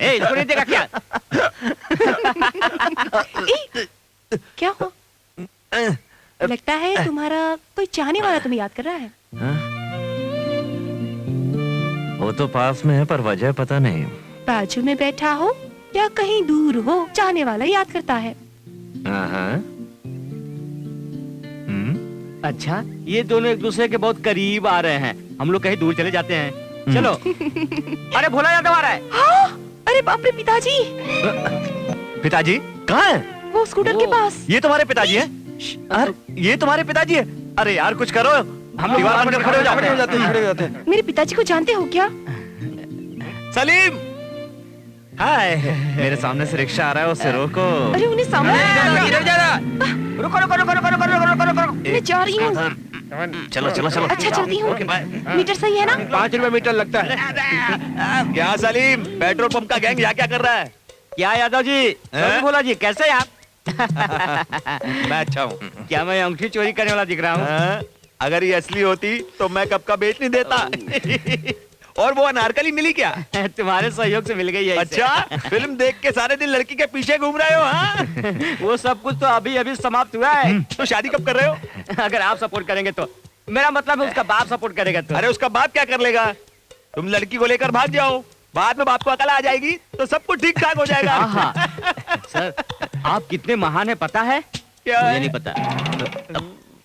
C: ए इसको नहीं देगा क्या?
E: क्या हो? लगता है तुम्हारा कोई चाहने वाला तुम्हें याद कर रहा है।
C: तो पास में है पर वजह पता नहीं।
E: बाजू में बैठा हो या कहीं दूर हो, चाहने वाला याद करता है।
C: हाँ।
K: अच्छा, ये दोनों एक दूसरे के बहुत करीब आ रहे हैं। हम लोग कहीं दूर चले जाते हैं। चलो। अरे भोला यादव आ रहा है।
E: हाँ, अरे बाप रे पिताजी,
C: पिताजी कहाँ है?
E: वो स्कूटर के पास।
C: ये तुम्हारे पिताजी है? अरे ये तुम्हारे पिताजी है? अरे यार कुछ करो, हम दीवार बनकर खड़े हो जाते हैं।
E: मेरे पिताजी को जानते हो क्या?
C: सलीम, हाय। मेरे सामने से रिक्शा आ रहा है, उससे रोको।
E: अरे उन्हें सामने
K: रुको रुको रुको रुको रुको रुको रुको रुको।
E: मैं जा रही हूँ।
C: चलो चलो चलो।
E: अच्छा चलती हूँ। मीटर सही है ना?
J: 5 रुपए मीटर लगता है।
A: क्या सलीम, पेट्रोल पंप का गैंग यहाँ क्या कर रहा है?
K: क्या यादव जी? भोला जी कैसे हैं आप?
A: मैं अच्छा हूँ।
K: क्या मैं अंगूठी चोरी करने वाला दिख रहा हूँ?
A: हाँ, अगर ये असली होती तो मैं कब का बेच नहीं देता। और वो अनारकली मिली क्या?
K: तुम्हारे सहयोग से मिल गई है इसे।
A: अच्छा, फिल्म देख के सारे दिन लड़की के पीछे घूम रहे हो? हाँ?
K: वो सब कुछ तो अभी अभी समाप्त हुआ है।
A: तो शादी कब कर रहे हो?
K: अगर आप सपोर्ट करेंगे तो। मेरा मतलब है उसका बाप सपोर्ट करेगा तो।
A: अरे उसका बाप क्या कर लेगा? तुम लड़की को लेकर भाग जाओ, बाद में बाप को अकल आ जाएगी तो सब कुछ ठीक ठाक हो जाएगा।
K: हाँ। सर, आप कितने महान है पता है?
A: क्या
K: मुझे
A: है?
K: नहीं पता।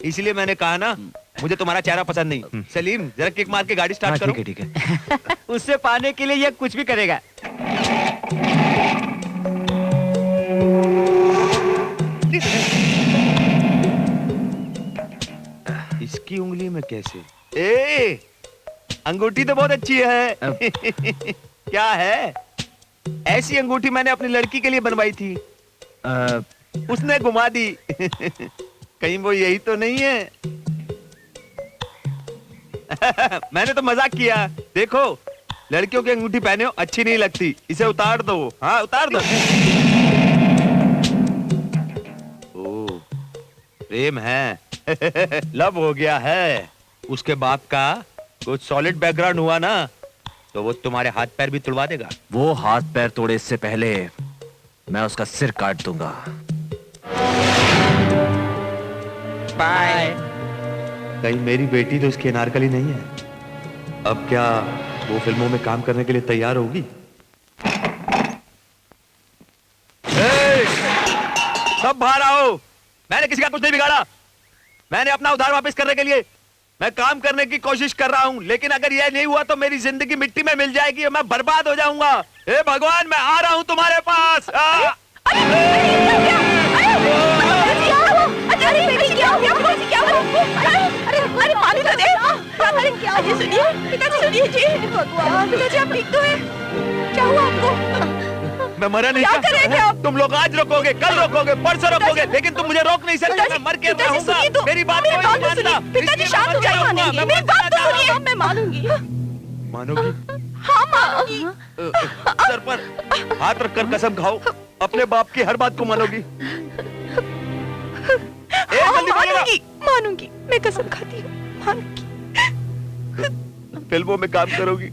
A: इसलिए मैंने कहा ना, मुझे तुम्हारा चेहरा पसंद नहीं। सलीम, जरा किक मार के गाड़ी स्टार्ट करो।
C: ठीक है।
K: उससे पाने के लिए ये कुछ भी करेगा।
A: इसकी उंगली में कैसे? ए, अंगूठी तो बहुत अच्छी है। क्या है? ऐसी अंगूठी मैंने अपनी लड़की के लिए बनवाई थी। उसने घुमा दी। कहीं वो यही तो नहीं है? मैंने तो मजाक किया। देखो, लड़कियों की अंगूठी पहने हो अच्छी नहीं लगती, इसे उतार दो। हाँ उतार दो। ओ, प्रेम है। लव हो गया है। उसके बाप का कुछ सॉलिड बैकग्राउंड हुआ ना तो वो तुम्हारे हाथ पैर भी तुड़वा देगा।
C: वो हाथ पैर तोड़े इससे पहले मैं उसका सिर काट दूंगा।
K: बाय।
A: कहीं मेरी बेटी तो इसकी अनारकली नहीं है? अब क्या वो फिल्मों में काम करने के लिए तैयार होगी? सब बाहर आओ। मैंने किसी का कुछ नहीं बिगाड़ा। मैंने अपना उधार वापस करने के लिए मैं काम करने की कोशिश कर रहा हूं, लेकिन अगर यह नहीं हुआ तो मेरी जिंदगी मिट्टी में मिल जाएगी और मैं बर्बाद हो जाऊंगा। हे भगवान, मैं आ रहा हूं तुम्हारे पास।
E: अरे पानी तो दे। पिताजी सुनिए, पिताजी सुनिए जी। भगवान, पिताजी आप ठीक तो हैं? क्या हुआ आपको?
A: मैं मरा नहीं।
E: क्या करेंगे आप?
A: तुम लोग आज रोकोगे, कल रोकोगे, परसों रोकोगे, लेकिन तुम मुझे रोक नहीं सकते। मैं मर के रहूंगा। मेरी बात कोई नहीं मानता।
E: पिताजी शांत हो जाइए, मानेंगे। मेरी बात तो सुनिए। मैं मानूंगी।
A: मानोगी?
E: हाँ मानूंगी।
A: सर पर हाथ रखकर कसम खाओ, अपने बाप की हर बात को मानोगी?
E: मानूंगी, मानूंगी। मैं कसम खाती हूँ, मानूंगी।
A: फिल्मों में काम करोगी?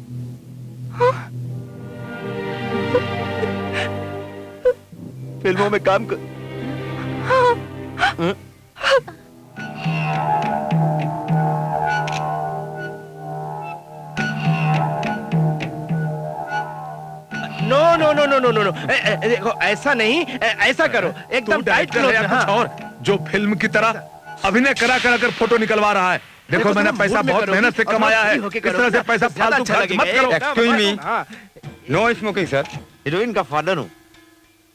A: फिल्मों में काम कर।
L: No no no no no no no, देखो ऐसा नहीं, ऐसा करो एकदम टाइट क्लोज।
B: कुछ और जो फिल्म की तरह अभिनय करा करा कर फोटो निकलवा रहा है। देखो मैंने पैसा बहुत मेहनत से कमाया है, इस तरह से पैसा फालतू खर्च मत करो।
J: Excuse me, no smoking sir.
A: Heroine का फादर हूँ।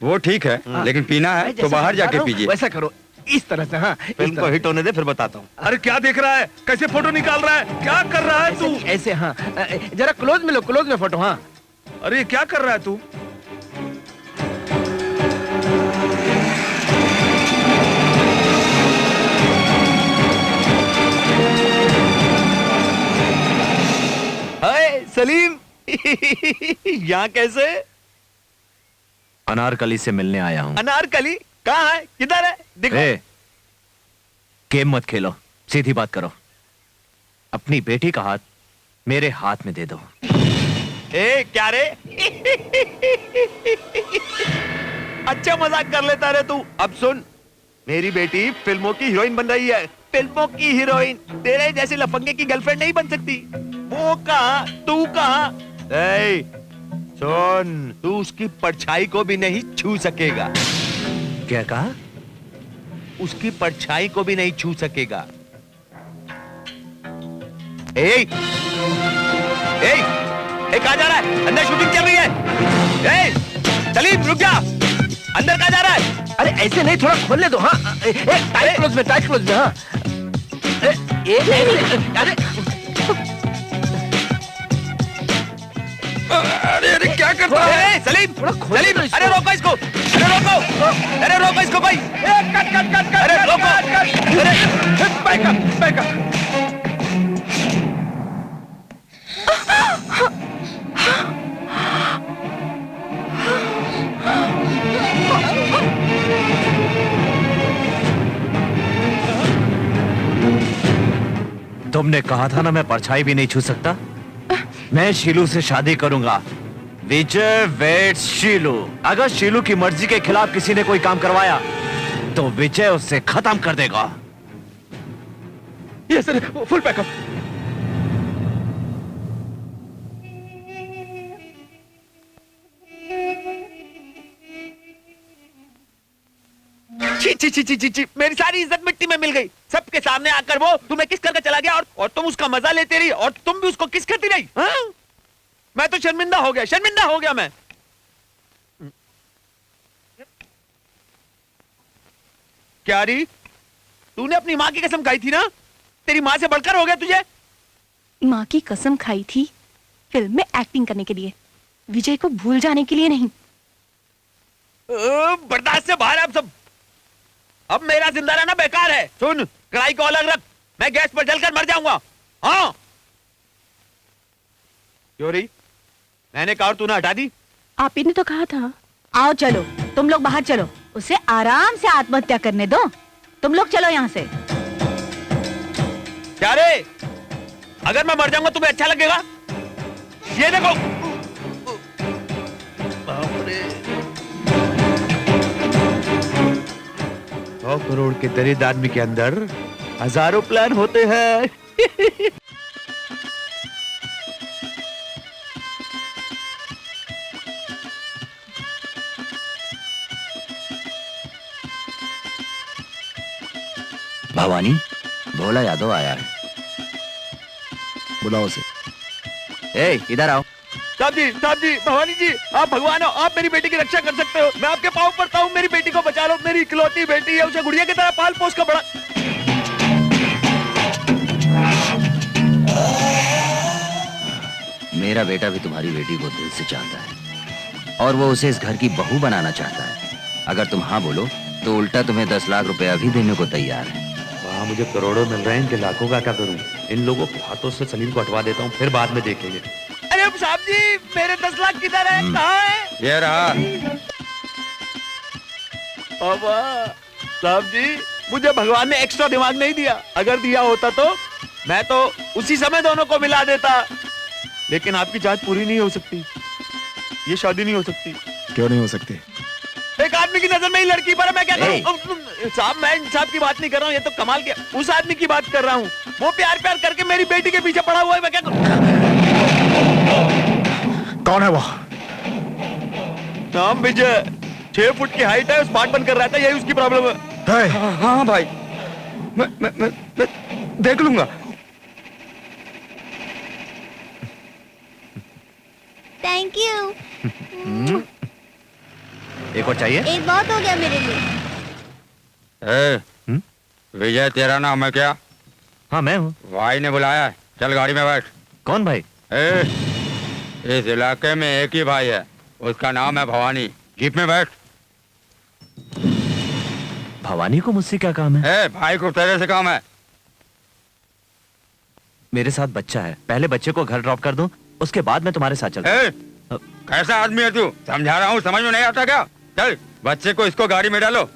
J: वो ठीक है, लेकिन पीना है तो बाहर जाके पीजिए।
L: वैसा करो, इस तरह से। हाँ,
A: फिल्म को हिट होने दे, फिर बताता हूँ।
B: अरे क्या देख रहा है, कैसे फोटो निकाल रहा है, क्या कर रहा है तू?
L: ऐसे। हाँ, जरा क्लोज में लो, क्लोज में फोटो। हाँ,
B: अरे क्या कर रहा है तू?
A: हाय सलीम, यहाँ कैसे?
C: अनारकली से मिलने आया हूँ।
A: अनारकली कहाँ है, किधर है? दिखो।
C: गेम मत खेलो, सीधी बात करो। अपनी बेटी का हाथ मेरे हाथ में दे दो।
A: ए क्या रे? अच्छा मजाक कर लेता रे तू। अब सुन, मेरी बेटी फिल्मों की हीरोइन बन रही है। फिल्मों की हीरोइन तेरे जैसे लफंगे की गर्लफ्रेंड नहीं बन सकती। वो कहाँ, तू कहाँ?
F: ए, सुन, तू उसकी परछाई को भी नहीं छू सकेगा।
C: क्या कहा?
F: उसकी परछाई को भी नहीं छू सकेगा। ए, ए, ए, कहाँ जा रहा है? अंदर शूटिंग चल रही है। ए, सलीम रुक जा। अंदर कहाँ जा रहा है?
L: अरे ऐसे नहीं, थोड़ा खोलने दो। हाँ, टाइट क्लोज में, टाइट क्लोज में। हाँ, अरे
J: अरे क्या करता है?
F: सलीम, सलीम, अरे रोको इसको, अरे रोको इसको भाई।
L: कट कट कट कट,
F: अरे रोको,
L: अरे बैकअप बैकअप।
C: तुमने कहा था ना मैं परछाई भी नहीं छू सकता। मैं शीलू से शादी करूंगा। विजय वेट्स शीलू। अगर शीलू की मर्जी के खिलाफ किसी ने कोई काम करवाया तो विजय उससे खत्म कर देगा।
L: ये सर, फुल पैकअप।
A: छी छी छी छी छी छी, मेरी सारी इज्जत मिट्टी में मिल गई। सबके सामने आकर वो तुम्हें किस करके चला गया और तुम उसका मजा लेते रही और तुम भी उसको किस करती रही। हाँ? मैं तो शर्मिंदा हो गया मैं। क्या री, तूने अपनी माँ की कसम खाई थी ना? तेरी माँ से बढ़कर हो गया तुझे?
E: माँ की कसम खाई थी फिल्म में एक्टिंग करने के लिए, विजय को भूल जाने के लिए नहीं।
A: बर्दाश्त से बाहर है अब सब। अब मेरा जिंदा रहना बेकार है। सुन, कढ़ाई को अलग रख, मैं गैस पर जलकर मर जाऊंगा। हाँ क्यों रही? मैंने कहा और तूने हटा दी।
E: आप ही ने तो कहा था।
I: आओ चलो, तुम लोग बाहर चलो, उसे आराम से आत्महत्या करने दो। तुम लोग चलो यहाँ से।
A: क्या रे, अगर मैं मर जाऊंगा तुम्हें अच्छा लगेगा? ये देखो, बाप रे,
F: 100 करोड़ के दरिद्र आदमी के अंदर हजारों प्लान होते हैं।
G: भवानी, भोला यादव आया है।
H: बुलाओ उसे।
G: ए, इधर आओ।
A: साहब जी, भवानी जी, आप भगवान हो, आप मेरी बेटी की रक्षा कर सकते हो। मैं आपके पाँव पड़ता हूँ, मेरी बेटी को बचा लो। मेरी इकलौती बेटी है, उसे गुड़िया की तरह पाल पोस कर बड़ा।
G: मेरा बेटा भी तुम्हारी बेटी को दिल से चाहता है और वो उसे इस घर की बहू बनाना चाहता है। अगर तुम हाँ बोलो तो उल्टा तुम्हें 10 लाख रुपया भी देने को तैयार है।
F: वहाँ मुझे करोड़ों मिल रहे हैं, इनके लाखों का क्या करूं? इन लोगों के हाथों से सलीम को हटवा देता हूँ, फिर बाद में देखेंगे।
A: अरे साहब जी, मेरे 10 लाख किधर है? कहाँ है?
J: ये रहा।
A: साहब जी, मुझे भगवान ने एक्स्ट्रा दिमाग नहीं दिया। अगर दिया होता तो मैं तो उसी समय दोनों को मिला देता। लेकिन आपकी जांच पूरी नहीं हो सकती, ये शादी नहीं हो सकती।
H: क्यों नहीं हो सकती?
A: एक आदमी की नजर में ही लड़की पर है, मैं क्या करूं? साहब, मैं इंसाफ की बात नहीं कर रहा हूँ, ये तो कमाल के उस आदमी की बात कर रहा हूँ। वो प्यार करके मेरी बेटी के पीछे पड़ा हुआ है, मैं क्या करूं?
H: कौन है वो?
A: नाम विजय, 6 फुट की हाइट है, स्मार्ट बन कर रहा था, यही उसकी प्रॉब्लम है।
J: हाँ भाई, मैं देख लूंगा।
M: Thank you.
C: एक और चाहिए?
M: एक बहुत हो गया मेरे लिए।
J: विजय तेरा नाम है क्या?
C: हाँ मैं हूँ।
J: भाई ने बुलाया है, चल गाड़ी में बैठ।
C: कौन भाई?
J: इस इलाके में एक ही भाई है, उसका नाम है भवानी। जीप में बैठ।
C: भवानी को मुझसे क्या काम है?
J: भाई को तेरे से काम है।
C: मेरे साथ बच्चा है, पहले बच्चे को घर ड्रॉप कर दूं, उसके बाद मैं तुम्हारे साथ चलता हूं।
J: कैसा आदमी है तू? समझा रहा हूँ, समझ में नहीं आता क्या? चल बच्चे को इसको गाड़ी में डालो।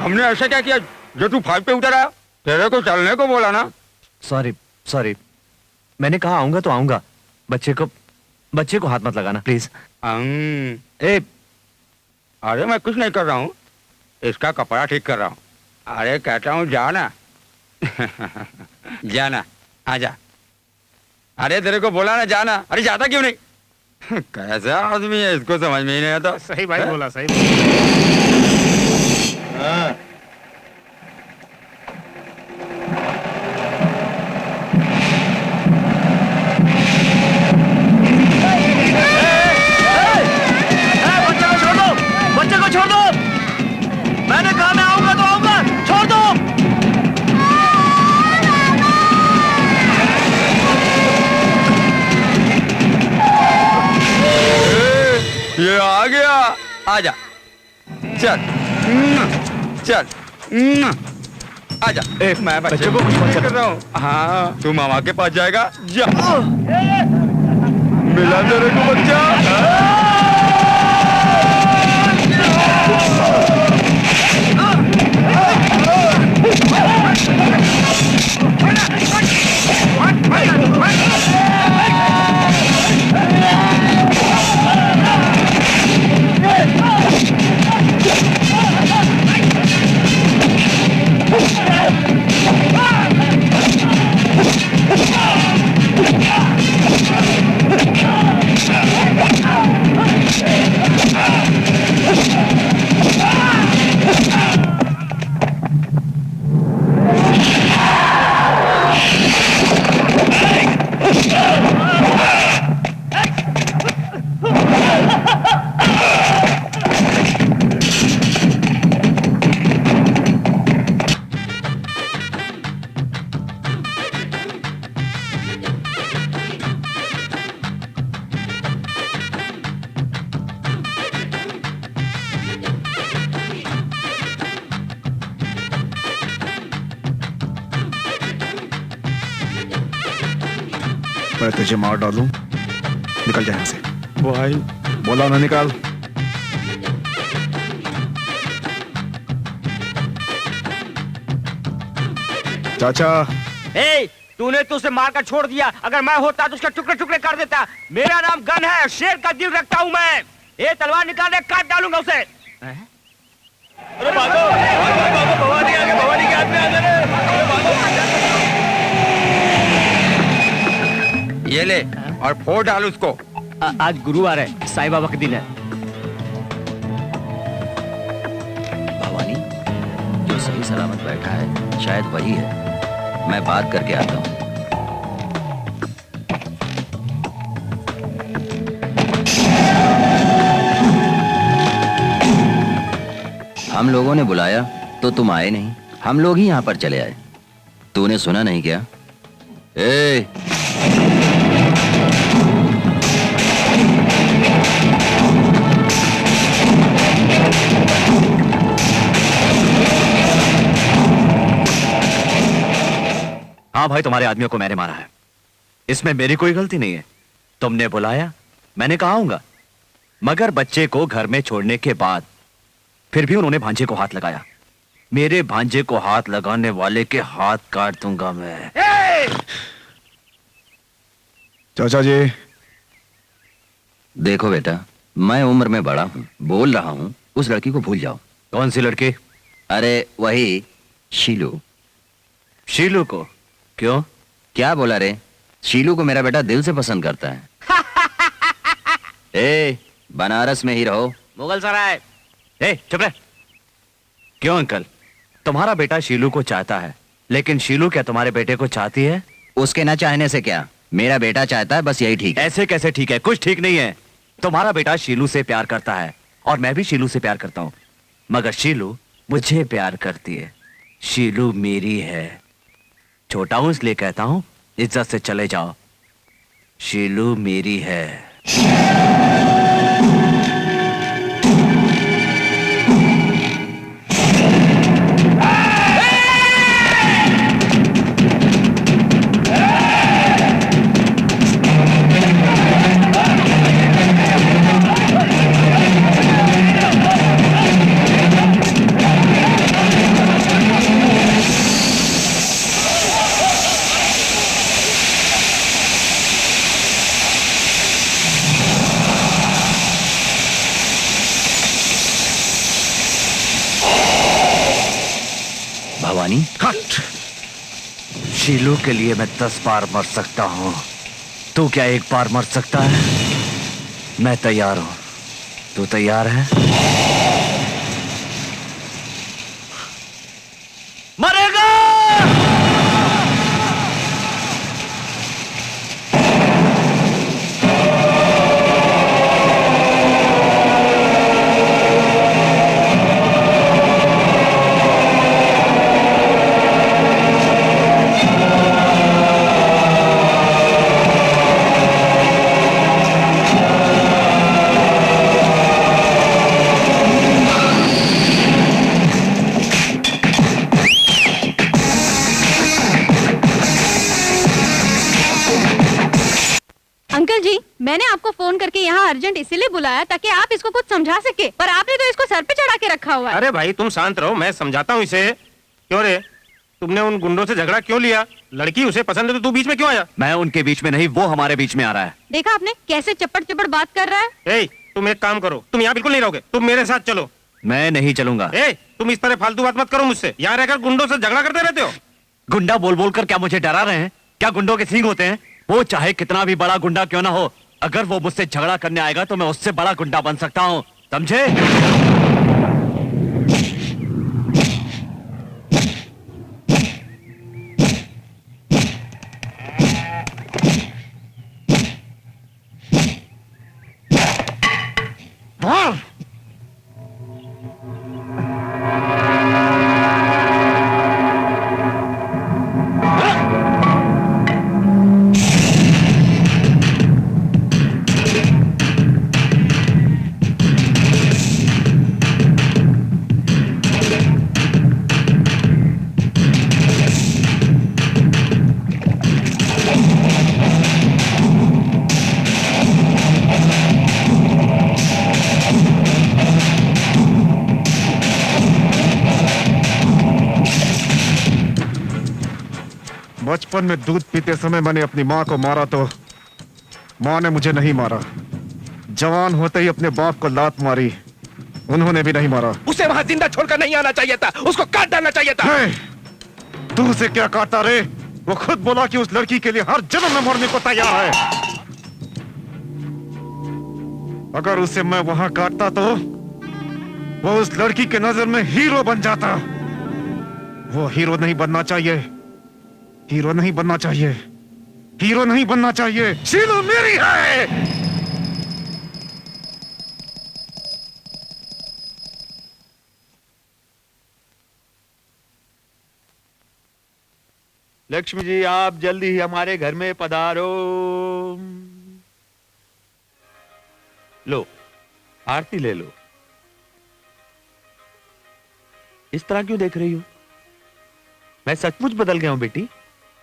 J: हमने ऐसा क्या किया जो तू 5 पे उतर आया? तेरे को चलने को बोला ना।
C: सॉरी, मैंने कहा आऊंगा तो आऊंगा। बच्चे को हाथ मत लगाना प्लीज।
J: अरे मैं कुछ नहीं कर रहा हूँ, इसका कपड़ा ठीक कर रहा हूँ। अरे कहता हूँ जाना। जाना, आजा। अरे तेरे को बोला ना जाना, अरे जाता क्यों नहीं? कैसा आदमी है, इसको समझ में ही नहीं आता।
D: सही भाई बोला, सही
J: हाँ।
C: बच्चे को छोड़ दो। मैंने कहा मैं आऊंगा तो आऊंगा, छोड़ दो।
J: ये आ गया, आजा। चल चल, आजा। मैं बच्चे को कुछ कर रहा हूँ। हाँ, तू मामा के पास जाएगा, जा। मिला तेरे को बच्चा।
H: मैं तुझे मार डालूं, निकल जा यहाँ से।
J: भाई
H: बोला ना निकाल। चाचा,
K: ए, तूने तो उसे मारकर छोड़ दिया। अगर मैं होता तो उसके टुकड़े टुकड़े कर देता। मेरा नाम गन है, शेर का दिल रखता हूँ मैं। ये तलवार निकाल दे, काट डालूंगा उसे।
A: अरे भागो, भवानी आ गई, भवानी के हाथ में आ गए।
J: ये ले और फोड़ डाल उसको।
K: आज गुरुवार है, साईं बाबा का दिन है।
G: भवानी जो सही सलामत बैठा है शायद वही है। मैं बात करके आता हूँ। हम लोगों ने बुलाया तो तुम आए नहीं, हम लोग ही यहाँ पर चले आए। तूने सुना नहीं क्या? ए!
C: हाँ भाई, तुम्हारे आदमियों को मैंने मारा है, इसमें मेरी कोई गलती नहीं है। तुमने बुलाया, मैंने कहा आऊंगा, मगर बच्चे को घर में छोड़ने के बाद फिर भी उन्होंने भांजे को हाथ लगाया। मेरे भांजे को हाथ लगाने वाले के हाथ काट दूंगा मैं।
H: चाचा जी,
G: देखो बेटा, मैं उम्र में बड़ा हूँ, बोल रहा हूँ, उस लड़की को भूल जाओ।
C: कौन सी लड़की?
G: अरे वही शीलू।
C: शीलू को? क्यों?
G: क्या बोला रे? शीलू को मेरा बेटा दिल से पसंद करता है। ए, बनारस में ही रहो।
K: मुगल सराय।
C: ए, चुप रह। क्यों अंकल, तुम्हारा बेटा शीलू को चाहता है, लेकिन शीलू क्या तुम्हारे बेटे को चाहती है?
G: उसके ना चाहने से क्या, मेरा बेटा चाहता है, बस यही ठीक है।
C: ऐसे कैसे ठीक है? कुछ ठीक नहीं है। तुम्हारा बेटा शीलू से प्यार करता है और मैं भी शीलू से प्यार करता हूँ, मगर शीलू मुझे प्यार करती है। शीलू मेरी है। छोटा हूं इसलिए कहता हूं, इज्जत से चले जाओ। शीलू मेरी है।
G: भवानी,
C: कट। शीलू के लिए मैं 10 बार मर सकता हूँ, तू क्या एक बार मर सकता है? मैं तैयार हूँ, तू तैयार है? मरेगा।
E: अंकल जी, मैंने आपको फोन करके यहाँ अर्जेंट इसीलिए बुलाया ताकि आप इसको कुछ समझा सके, पर आपने तो इसको सर पे चढ़ा के रखा हुआ है।
D: अरे भाई तुम शांत रहो, मैं समझाता हूँ इसे। क्यों रे, तुमने उन गुंडों से झगड़ा क्यों लिया? लड़की उसे पसंद है तो तू बीच में क्यों आया?
C: मैं उनके बीच में नहीं, वो हमारे बीच में आ रहा है।
E: देखा आपने कैसे चप्पड़ चप्पड़ बात कर रहा है।
D: ए, तुम एक काम करो, तुम यहाँ बिल्कुल नहीं रहोगे, तुम मेरे साथ चलो।
C: मैं नहीं चलूंगा।
D: ए, तुम इस तरह फालतू बात मत करो मुझसे, यहाँ रहकर गुंडों से झगड़ा करते रहते हो।
C: गुंडा बोल बोल कर क्या मुझे डरा रहे हैं? क्या गुंडों के सींग होते हैं? वो चाहे कितना भी बड़ा गुंडा क्यों ना हो, अगर वो मुझसे झगड़ा करने आएगा तो मैं उससे बड़ा गुंडा बन सकता हूँ, समझे?
H: बचपन में दूध पीते समय मैंने अपनी माँ को मारा तो माँ ने मुझे नहीं मारा। जवान होते ही अपने बाप को लात मारी, उन्होंने भी नहीं मारा।
L: उसे वहां जिंदा छोड़कर नहीं आना चाहिए था, उसको काट डालना चाहिए था।
H: तू उसे क्या काटता रे? वो खुद बोला कि उस लड़की के लिए हर जन्म में मरने को तैयार है। अगर उसे मैं वहां काटता तो वो उस लड़की के नजर में हीरो बन जाता। वो हीरो नहीं बनना चाहिए, हीरो नहीं बनना चाहिए, हीरो नहीं बनना चाहिए। शीलू मेरी है।
F: लक्ष्मी जी, आप जल्दी ही हमारे घर में पधारो। लो, आरती ले लो। इस तरह क्यों देख रही हो? मैं सचमुच बदल गया हूं बेटी,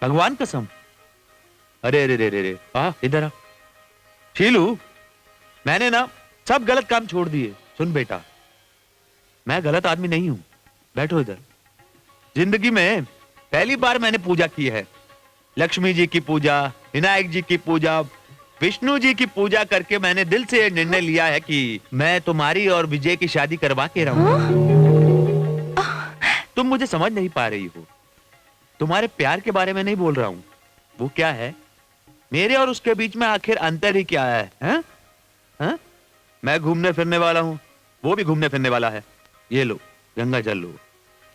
F: भगवान कसम। अरे अरे अरे अरे, इधर आ। शीलू, मैंने ना सब गलत काम छोड़ दिए। सुन बेटा, मैं गलत आदमी नहीं हूं। बैठो इधर। जिंदगी में पहली बार मैंने पूजा की है। लक्ष्मी जी की पूजा, विनायक जी की पूजा, विष्णु जी की पूजा करके मैंने दिल से निर्णय लिया है कि मैं तुम्हारी और विजय की शादी करवा के रहूंगा। तुम मुझे समझ नहीं पा रही हो। तुम्हारे प्यार के बारे में नहीं बोल रहा हूं। वो क्या है? मेरे और उसके बीच में आखिर अंतर ही क्या है? हैं? हैं? मैं घूमने फिरने वाला हूं, वो भी घूमने फिरने वाला है। ये लो, गंगा जल लो।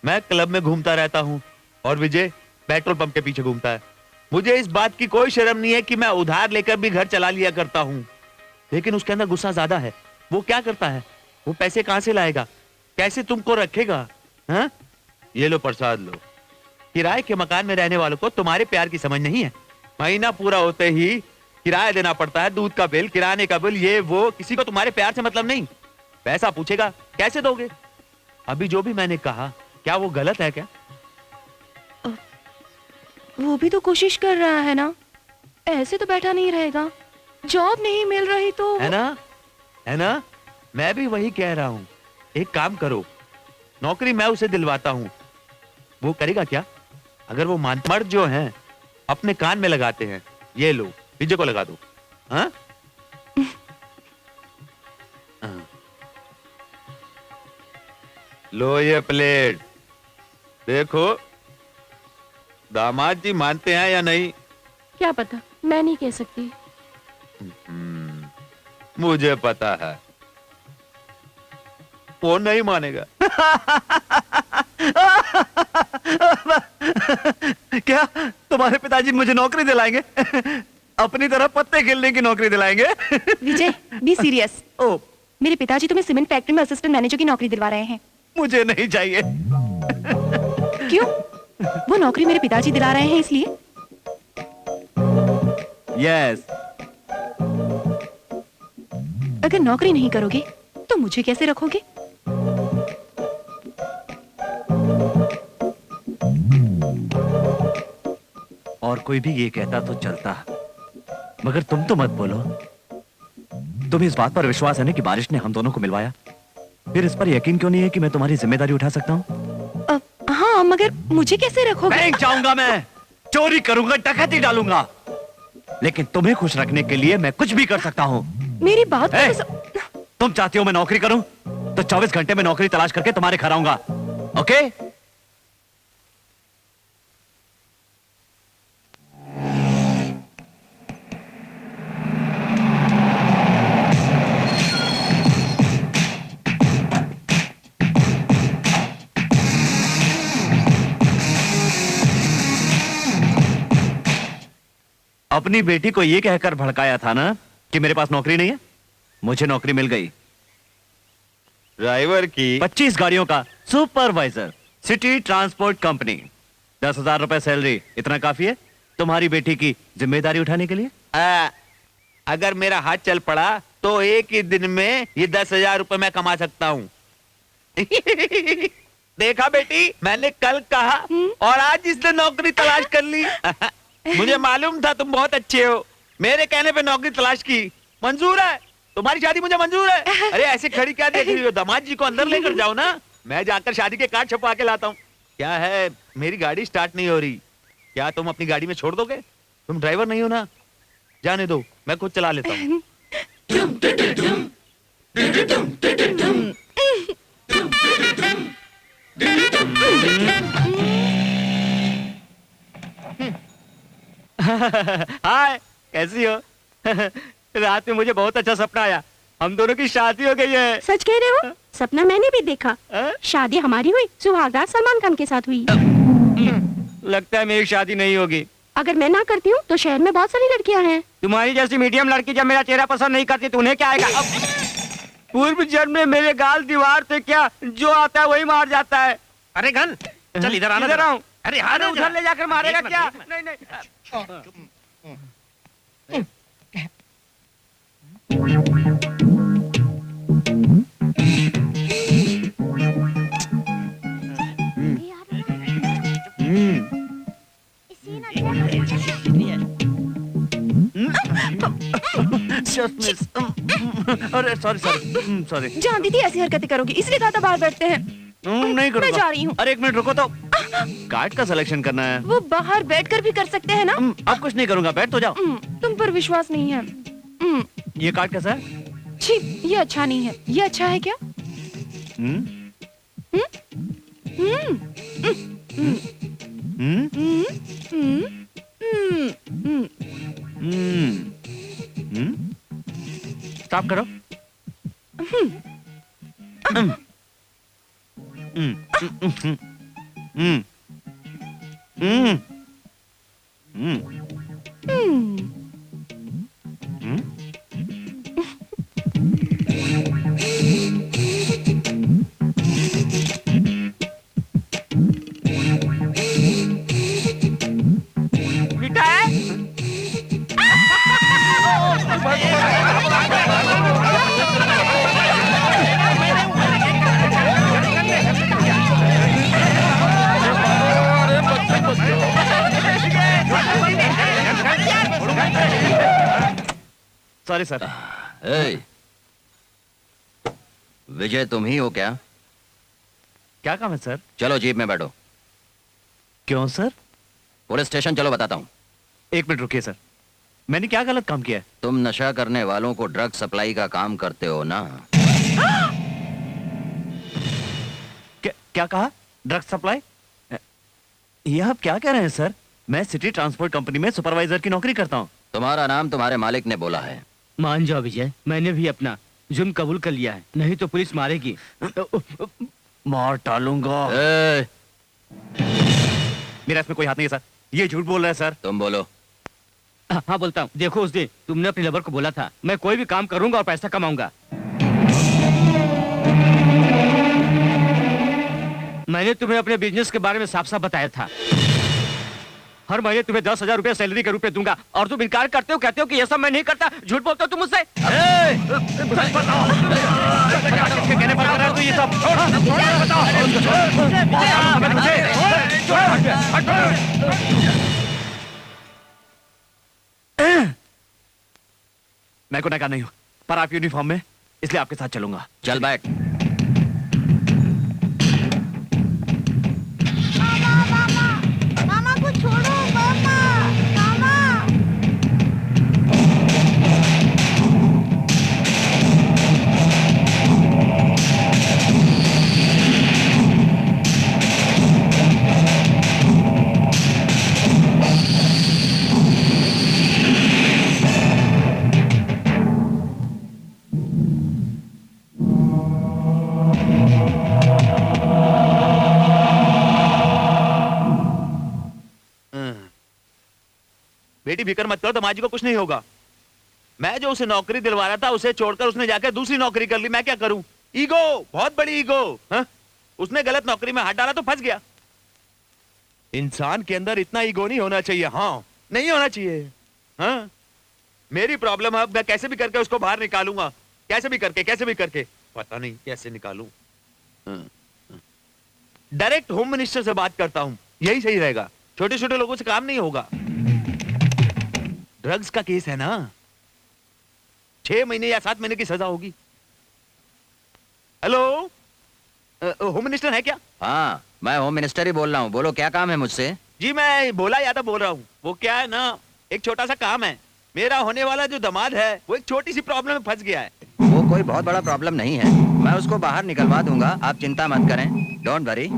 F: मैं क्लब में घूमता रहता हूं और विजय पेट्रोल पंप के पीछे घूमता है। मुझे इस बात की कोई शर्म नहीं है कि मैं उधार लेकर भी घर चला लिया करता हूं, लेकिन उसके अंदर गुस्सा ज्यादा है। वो क्या करता है? वो पैसे कहां से लाएगा? कैसे तुमको रखेगा? हैं? ये लो प्रसाद लो। किराए के मकान में रहने वालों को तुम्हारे प्यार की समझ नहीं है। महीना पूरा होते ही किराया देना पड़ता है, दूध का बिल, किराने का बिल, ये वो। किसी को तुम्हारे प्यार से मतलब नहीं। पैसा पूछेगा, कैसे दोगे? अभी जो भी मैंने कहा, क्या वो गलत है क्या?
E: वो भी तो कोशिश कर रहा है ना, ऐसे तो बैठा नहीं रहेगा। जॉब नहीं मिल रही तो
F: है ना? है ना? मैं भी वही कह रहा हूं। एक काम करो, नौकरी मैं उसे दिलवाता हूं। वो करेगा क्या? अगर वो मर्द जो हैं अपने कान में लगाते हैं, ये लो विजय को लगा दो। हाँ? लो ये प्लेट, देखो दामाद जी मानते हैं या नहीं?
E: क्या पता, मैं नहीं कह सकती।
F: मुझे पता है वो नहीं मानेगा।
C: क्या तुम्हारे पिताजी मुझे नौकरी दिलाएंगे? अपनी तरह पत्ते खेलने की नौकरी दिलाएंगे?
E: विजय, बी सीरियस।
C: ओ,
E: मेरे पिताजी तुम्हें सीमेंट फैक्ट्री में असिस्टेंट मैनेजर की नौकरी दिलवा रहे हैं।
C: मुझे नहीं चाहिए।
E: क्यों? वो नौकरी मेरे पिताजी दिला रहे हैं इसलिए।
C: यस।
E: अगर नौकरी नहीं करोगे तो मुझे कैसे रखोगे?
C: और कोई भी ये कहता तो चलता, मगर तुम तो मत बोलो। तुम्हें इस बात पर विश्वास है ना कि बारिश ने हम दोनों को मिलवाया? फिर इस पर यकीन क्यों नहीं है कि मैं तुम्हारी जिम्मेदारी उठा सकता हूँ?
E: हाँ, मगर मुझे कैसे रखोगे?
C: बैंक जाऊंगा मैं, चोरी करूंगा, डकैती डालूंगा, लेकिन तुम्हें खुश रखने के लिए मैं कुछ भी कर सकता हूँ।
E: मेरी बात
C: तुम चाहती हो मैं नौकरी करूं तो 24 घंटे में नौकरी तलाश करके तुम्हारे घर आऊंगा। ओके? अपनी बेटी को यह कहकर भड़काया था ना कि मेरे पास नौकरी नहीं है। मुझे नौकरी मिल गई,
F: ड्राइवर की
C: 25 गाड़ियों का सुपरवाइजर, सिटी ट्रांसपोर्ट कंपनी, 10,000 रुपए सैलरी। इतना काफी है तुम्हारी बेटी की जिम्मेदारी उठाने के लिए?
A: अगर मेरा हाथ चल पड़ा तो एक ही दिन में ये 10,000 रुपए मैं कमा सकता हूँ। देखा बेटी, मैंने कल कहा और आज इसने नौकरी तलाश कर ली। मुझे मालूम था तुम बहुत अच्छे हो, मेरे कहने पे नौकरी तलाश की। मंजूर है, तुम्हारी शादी मुझे मंजूर है। अरे ऐसे खड़ी क्या देख रही हो? दामाद जी को अंदर लेकर जाओ ना, मैं जाकर शादी के कार्ड छपवा के लाता हूँ। क्या है, मेरी गाड़ी स्टार्ट नहीं हो रही, क्या तुम अपनी गाड़ी में छोड़ दोगे? तुम ड्राइवर नहीं हो ना? जाने दो, मैं खुद चला लेता हूँ।
K: हाय, कैसी हो? रात में मुझे बहुत अच्छा सपना आया, हम दोनों की शादी हो गई है।
E: सच कह रहे हो? सपना मैंने भी देखा। शादी हमारी हुई, सुहागरात सलमान खान के साथ हुई।
K: लगता है मेरी शादी नहीं होगी।
E: अगर मैं ना करती हूँ तो शहर में बहुत सारी लड़कियाँ हैं।
K: तुम्हारी जैसी मीडियम लड़की जब मेरा चेहरा पसंद नहीं करती तो उन्हें क्या आएगा? पूर्व जन्म में मेरे गाल दीवार थे क्या, जो आता है वही मार जाता है।
L: अरे गन, चल इधर आना।
K: इधर आऊं?
L: अरे
K: अरे उधर ले जाकर मारेगा क्या? नहीं नहीं।
C: अरे सॉरी।
E: जानती थी ऐसी हरकतें करोगी, इसलिए कहा था बाहर बैठते हैं।
C: नहीं करूंगा।
E: मैं जा रही हूँ।
C: अरे एक मिनट रुको तो, कार्ड का सिलेक्शन करना है।
E: वो बाहर बैठकर भी कर सकते हैं ना?
C: अब कुछ नहीं करूंगा, बैठ तो जाओ।
E: तुम पर विश्वास नहीं है।
C: ये कार्ड कैसा है?
E: छी, ये अच्छा नहीं है। ये अच्छा है क्या?
C: स्टॉप करो। Sorry sir.
G: विजय तुम ही हो क्या?
C: क्या काम है सर?
G: चलो जीप में बैठो।
C: क्यों सर?
G: पुलिस स्टेशन चलो, बताता हूँ।
C: एक मिनट रुकिए सर, मैंने क्या गलत काम किया है?
G: तुम नशा करने वालों को ड्रग सप्लाई का काम करते हो ना?
C: क्या कहा? Drug supply? ये आप क्या कह रहे हैं सर? मैं सिटी ट्रांसपोर्ट कंपनी में सुपरवाइजर की नौकरी करता हूँ।
G: तुम्हारा नाम तुम्हारे मालिक ने बोला है।
K: मान जाओ विजय, मैंने भी अपना जुर्म कबूल कर लिया है, नहीं तो पुलिस मारेगी।
C: मार डालूंगा। मेरा इसमें कोई हाथ नहीं है सर, ये झूठ बोल रहा है सर।
G: तुम बोलो।
K: हाँ बोलता हूँ। देखो उस दिन तुमने अपनी लवर को बोला था मैं कोई भी काम करूंगा और पैसा कमाऊंगा। मैंने तुम्हें अपने बिजनेस के बारे में साफ साफ बताया था। हर महीने तुम्हें 10,000 रुपए सैलरी के रूप में दूंगा और तुम इनकार करते हो, कहते हो कि ये सब मैं नहीं करता। झूठ बोलते हो तुम मुझसे।
C: कहने पर कर रहा है तू ये सब? मैं गुनहगार नहीं हूँ, पर आप यूनिफॉर्म में, इसलिए आपके साथ चलूंगा।
G: चल बैठ।
M: मामा को छोड़ो, मामा मामा।
C: बेटी फिक्र मत करो, तमाजी को कुछ नहीं होगा। मैं जो उसे नौकरी दिलवा रहा था उसे छोड़कर उसने जाकर दूसरी नौकरी कर ली। मैं क्या करूं? ईगो, बहुत बड़ी ईगो। हाँ? उसने गलत नौकरी में हाथ डाला तो फंस गया। इंसान के अंदर इतना ईगो नहीं होना चाहिए। हाँ, नहीं होना चाहिए। हाँ? मेरी प्रॉब्लम है, मैं कैसे भी करके उसको बाहर निकालूंगा। कैसे भी करके पता नहीं कैसे निकालूं। डायरेक्ट होम मिनिस्टर से बात करता हूं, यही सही रहेगा। छोटे छोटे लोगों से काम नहीं होगा। ड्रग्स का केस है ना, 6 महीने या 7 महीने की सजा होगी। हेलो, होम मिनिस्टर है क्या?
G: हाँ, मैं होम मिनिस्टर ही बोल रहा हूँ। बोलो क्या काम है मुझसे?
C: जी मैं बोला या तो बोल रहा हूँ। वो क्या है ना, एक छोटा सा काम है। मेरा होने वाला जो दामाद है वो एक छोटी सी प्रॉब्लम में फंस गया है।
G: वो कोई बहुत बड़ा प्रॉब्लम नहीं है, मैं उसको बाहर निकलवा दूंगा, आप चिंता मत करें। Don't worry.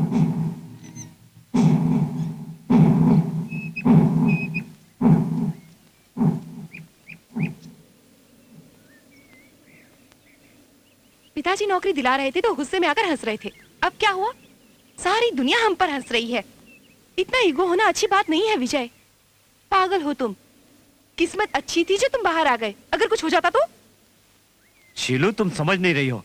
E: पिताजी नौकरी दिला रहे थे तो गुस्से में आकर हंस रहे थे। अब क्या हुआ? सारी दुनिया हम पर हंस रही है। इतना ईगो होना अच्छी बात नहीं है विजय। पागल हो तुम। किस्मत अच्छी थी जो तुम बाहर आ गए, अगर कुछ हो जाता तो?
C: शीलू, तुम समझ नहीं रही हो।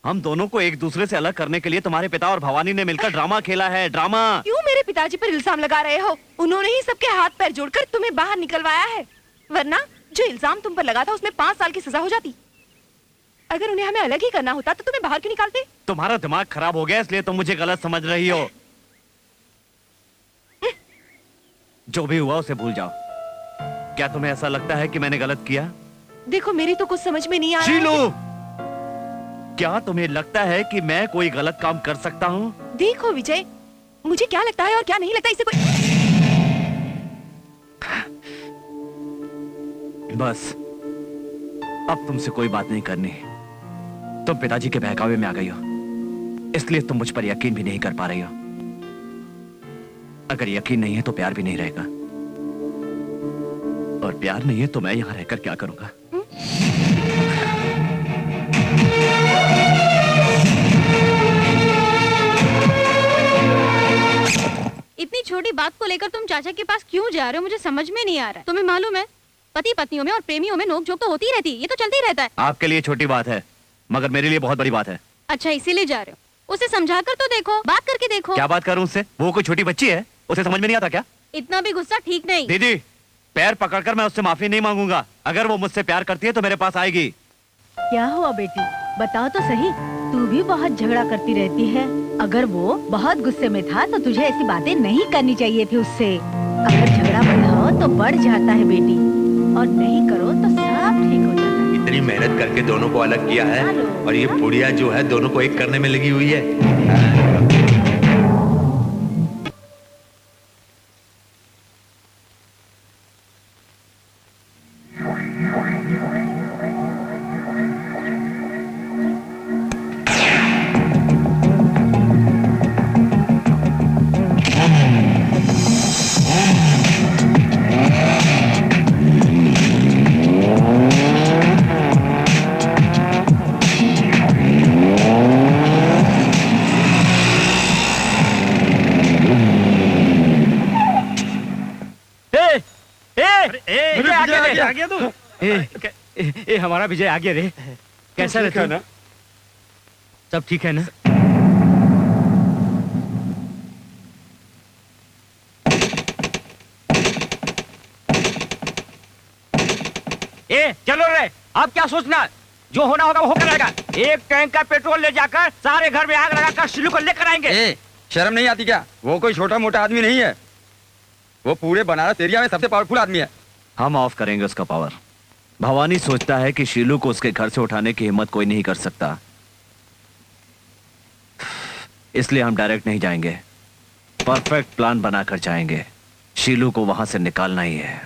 C: हम दोनों को एक दूसरे से अलग करने के लिए तुम्हारे पिता और भवानी ने मिलकर ड्रामा खेला है। ड्रामा।
E: क्यों मेरे पिताजी पर इल्जाम लगा रहे हो? उन्होंने ही सबके हाथ पैर जोड़कर तुम्हें बाहर निकलवाया है, वरना जो इल्जाम तुम पर लगा था उसमें 5 साल की सजा हो जाती। अगर उन्हें हमें अलग ही करना होता तो तुम्हें बाहर क्यों निकालते?
C: तुम्हारा दिमाग खराब हो गया इसलिए तुम मुझे गलत समझ रही हो। जो भी हुआ उसे भूल जाओ। क्या तुम्हें ऐसा लगता है कि मैंने गलत किया?
E: देखो मेरी तो कुछ समझ में नहीं आ रहा
C: शीलू,
E: है।
C: क्या तुम्हें लगता है कि मैं कोई गलत काम कर सकता हूँ?
E: देखो विजय, मुझे क्या लगता है और क्या नहीं लगता इसे कोई।
C: बस अब तुमसे कोई बात नहीं करनी। तुम पिताजी के बहकावे में आ गई हो, इसलिए तुम मुझ पर यकीन भी नहीं कर पा रही हो। अगर यकीन नहीं है तो प्यार भी नहीं रहेगा, और प्यार नहीं है तो मैं यहां रहकर क्या करूंगा?
M: इतनी छोटी बात को लेकर तुम चाचा के पास क्यों जा रहे हो? मुझे समझ में नहीं आ रहा है। तुम्हें मालूम है पति पत्नियों में और प्रेमियों में नोक झोंक तो होती ही रहती है, ये तो चलते ही रहता है।
C: आपके लिए छोटी बात है मगर मेरे लिए बहुत बड़ी बात है।
M: अच्छा इसीलिए जा रहे हो? उसे समझा कर तो देखो, बात करके देखो।
C: क्या बात करूं उससे? वो कोई छोटी बच्ची है, उसे समझ में नहीं आता क्या?
M: इतना भी गुस्सा ठीक नहीं।
C: दीदी, पैर पकड़कर मैं उससे माफी नहीं मांगूंगा। अगर वो मुझसे प्यार करती है तो मेरे पास आएगी।
I: क्या हुआ बेटी, बताओ तो सही। तू भी बहुत झगड़ा करती रहती है। अगर वो बहुत गुस्से में था तो तुझे ऐसी बातें नहीं करनी चाहिए थी उससे। अगर झगड़ा बढ़ाओ तो बढ़ जाता है बेटी, और नहीं करो तो सब ठीक हो जाता है।
F: इतनी मेहनत करके दोनों को अलग किया है और ये बुढ़िया जो है दोनों को एक करने में लगी हुई है।
K: आगे रे
D: आ गया तू?
K: ए हमारा विजय आगे रे कैसा
J: ठीक है
K: रहता
J: ना?
K: सब ठीक है ना? ए चलो रे, अब क्या सोचना, जो होना होगा वो होकर रहेगा। एक टैंक का पेट्रोल ले जाकर सारे घर में आग लगाकर शिलू को लेकर आएंगे।
J: ए, शर्म नहीं आती क्या? वो कोई छोटा मोटा आदमी नहीं है, वो पूरे बनारस एरिया में सबसे पावरफुल आदमी है।
C: हम ऑफ करेंगे उसका पावर। भवानी सोचता है कि शीलू को उसके घर से उठाने की हिम्मत कोई नहीं कर सकता, इसलिए हम डायरेक्ट नहीं जाएंगे, परफेक्ट प्लान बनाकर जाएंगे। शीलू को वहां से निकालना ही है।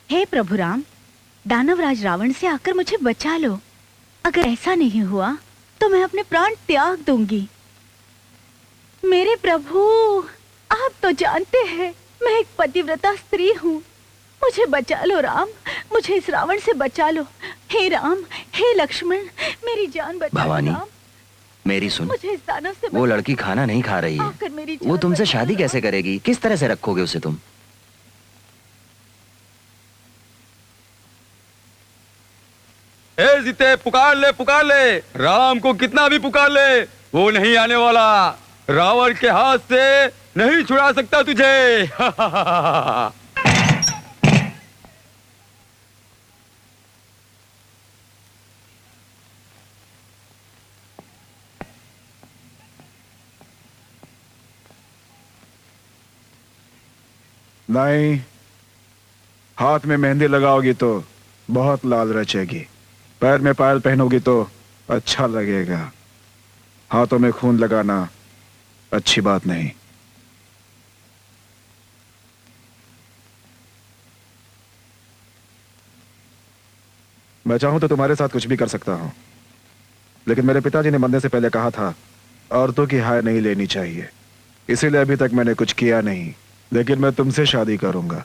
I: हे प्रभु राम, दानवराज रावण से आकर मुझे बचा लो। अगर ऐसा नहीं हुआ तो मैं अपने प्राण त्याग दूंगी। मेरे प्रभु, आप तो जानते हैं मैं एक पतिव्रता स्त्री हूँ, मुझे बचा लो राम, मुझे इस रावण से बचा लो। हे राम, हे लक्ष्मण, मेरी जान बचा लो
G: भवानी,
I: राम।
G: मेरी सुन,
I: मुझे इस दानव से
G: वो लड़की खाना नहीं खा रही
I: आकर मेरी
G: है,
I: जान
G: वो तुमसे
I: बचा
G: शादी
I: लो।
G: कैसे करेगी? किस तरह से रखोगे उसे तुम?
J: ए जीते, पुकार ले, राम को कितना भी पुकार ले, वो नहीं आने वाला। रावण के हाथ से नहीं छुड़ा सकता तुझे।
H: नहीं, हाथ में मेहंदी लगाओगी तो बहुत लाल रचेगी, पैर में पायल पहनोगी तो अच्छा लगेगा। हाथों में खून लगाना अच्छी बात नहीं। मैं चाहूं तो तुम्हारे साथ कुछ भी कर सकता हूं, लेकिन मेरे पिताजी ने मरने से पहले कहा था औरतों की हाय नहीं लेनी चाहिए, इसीलिए अभी तक मैंने कुछ किया नहीं। लेकिन मैं तुमसे शादी करूंगा।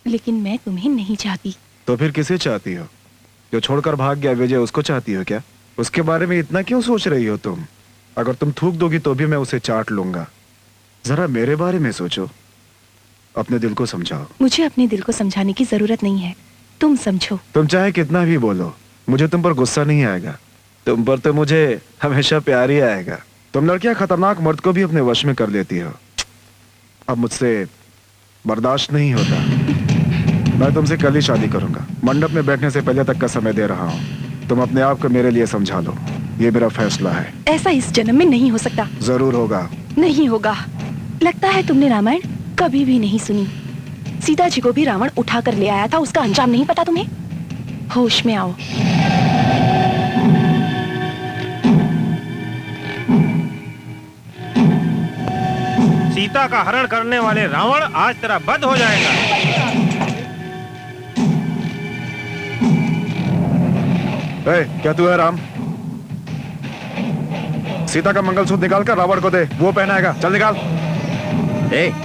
E: लेकिन मैं तुम्हें नहीं चाहती।
H: तो फिर किसे चाहती हो? जो छोड़कर भाग गया विजय, उसको चाहती हो क्या? उसके बारे में इतना क्यों सोच रही हो तुम? अगर तुम थूक दोगी तो भी मैं उसे चाट लूंगा। जरा मेरे बारे में सोचो, अपने दिल को समझाओ।
E: मुझे अपने दिल को समझाने की जरूरत नहीं है, तुम समझो।
H: तुम चाहे कितना भी बोलो, मुझे तुम पर गुस्सा नहीं आएगा। तुम पर तो मुझे हमेशा प्यार ही आएगा। तुम लड़कियां खतरनाक मर्द को भी अपने वश में कर लेती हो। अब मुझसे बर्दाश्त नहीं होता। मैं तुमसे कल ही शादी करूंगा। मंडप में बैठने से पहले तक का समय दे रहा हूँ। तुम अपने आप को मेरे लिए समझा लो, ये मेरा फैसला है।
E: ऐसा इस जन्म में नहीं हो सकता।
H: जरूर होगा।
E: नहीं होगा। लगता है तुमने रामायण कभी भी नहीं सुनी। सीता जी को भी रावण उठा कर ले आया था, उसका अंजाम नहीं पता तुम्हें? होश में आओ।
D: सीता का हरण करने वाले रावण, आज तेरा वध हो जाएगा।
H: क्या तू है राम? सीता का मंगलसूत्र निकाल कर रावण को दे, वो पहनाएगा। चल निकाल।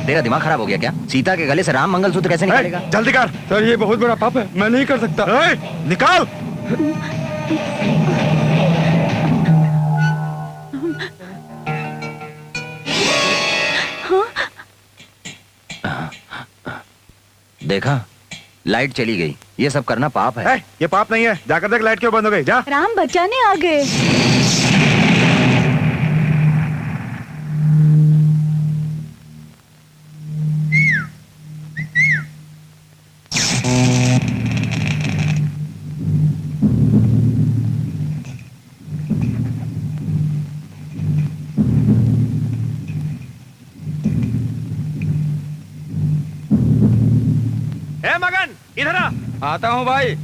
G: तेरा दिमाग खराब हो गया क्या? सीता के गले से राम मंगलसूत्र कैसे निकालेगा?
H: जल्दी कर।
J: सर ये बहुत बड़ा पाप है, मैं नहीं कर सकता।
H: निकाल।
G: देखा, लाइट चली गई। ये सब करना पाप है।
H: ये पाप नहीं है। जाकर देख लाइट क्यों बंद हो गई। जा।
I: राम बचाने आ गए।
L: मगन, इधर आ।
J: आता हूँ भाई।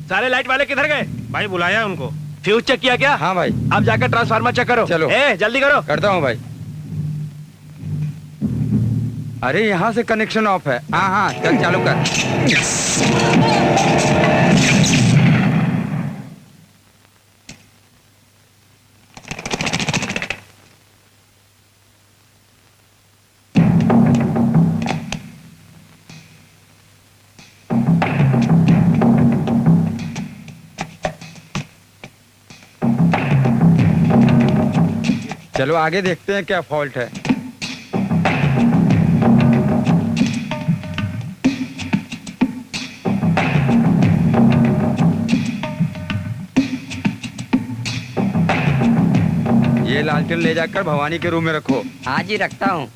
L: सारे लाइट वाले किधर गए?
D: भाई बुलाया उनको।
L: फ्यूज चेक किया क्या?
J: हाँ भाई।
L: अब जाकर ट्रांसफार्मर चेक करो।
J: चलो।
L: जल्दी करो।
J: करता हूँ भाई। अरे यहाँ से कनेक्शन ऑफ है। हाँ चल चालू कर। चलो आगे देखते हैं क्या फॉल्ट है। ये लालटेन ले जाकर भवानी के रूम में रखो।
K: हाँ जी, रखता हूँ।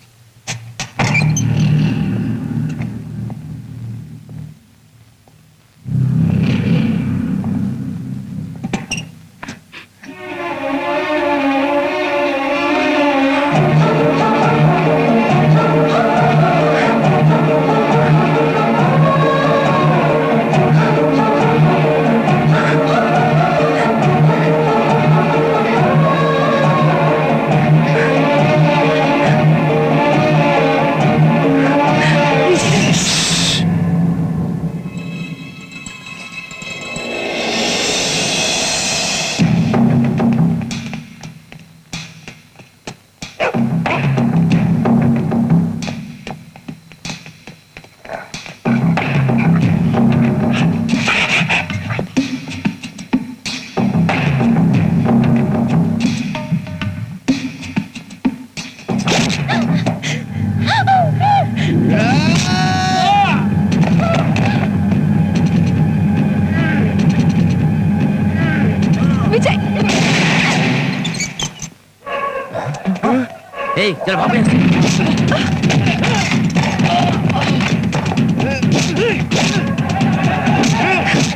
G: चल भाग यहाँ से।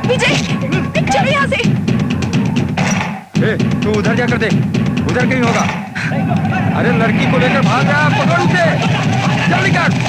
E: विजय, चलो यहाँ से।
J: तू उधर जाकर देख, उधर कहीं होगा। अरे लड़की को लेकर भाग जा, पकड़ उसे, जल्दी कर।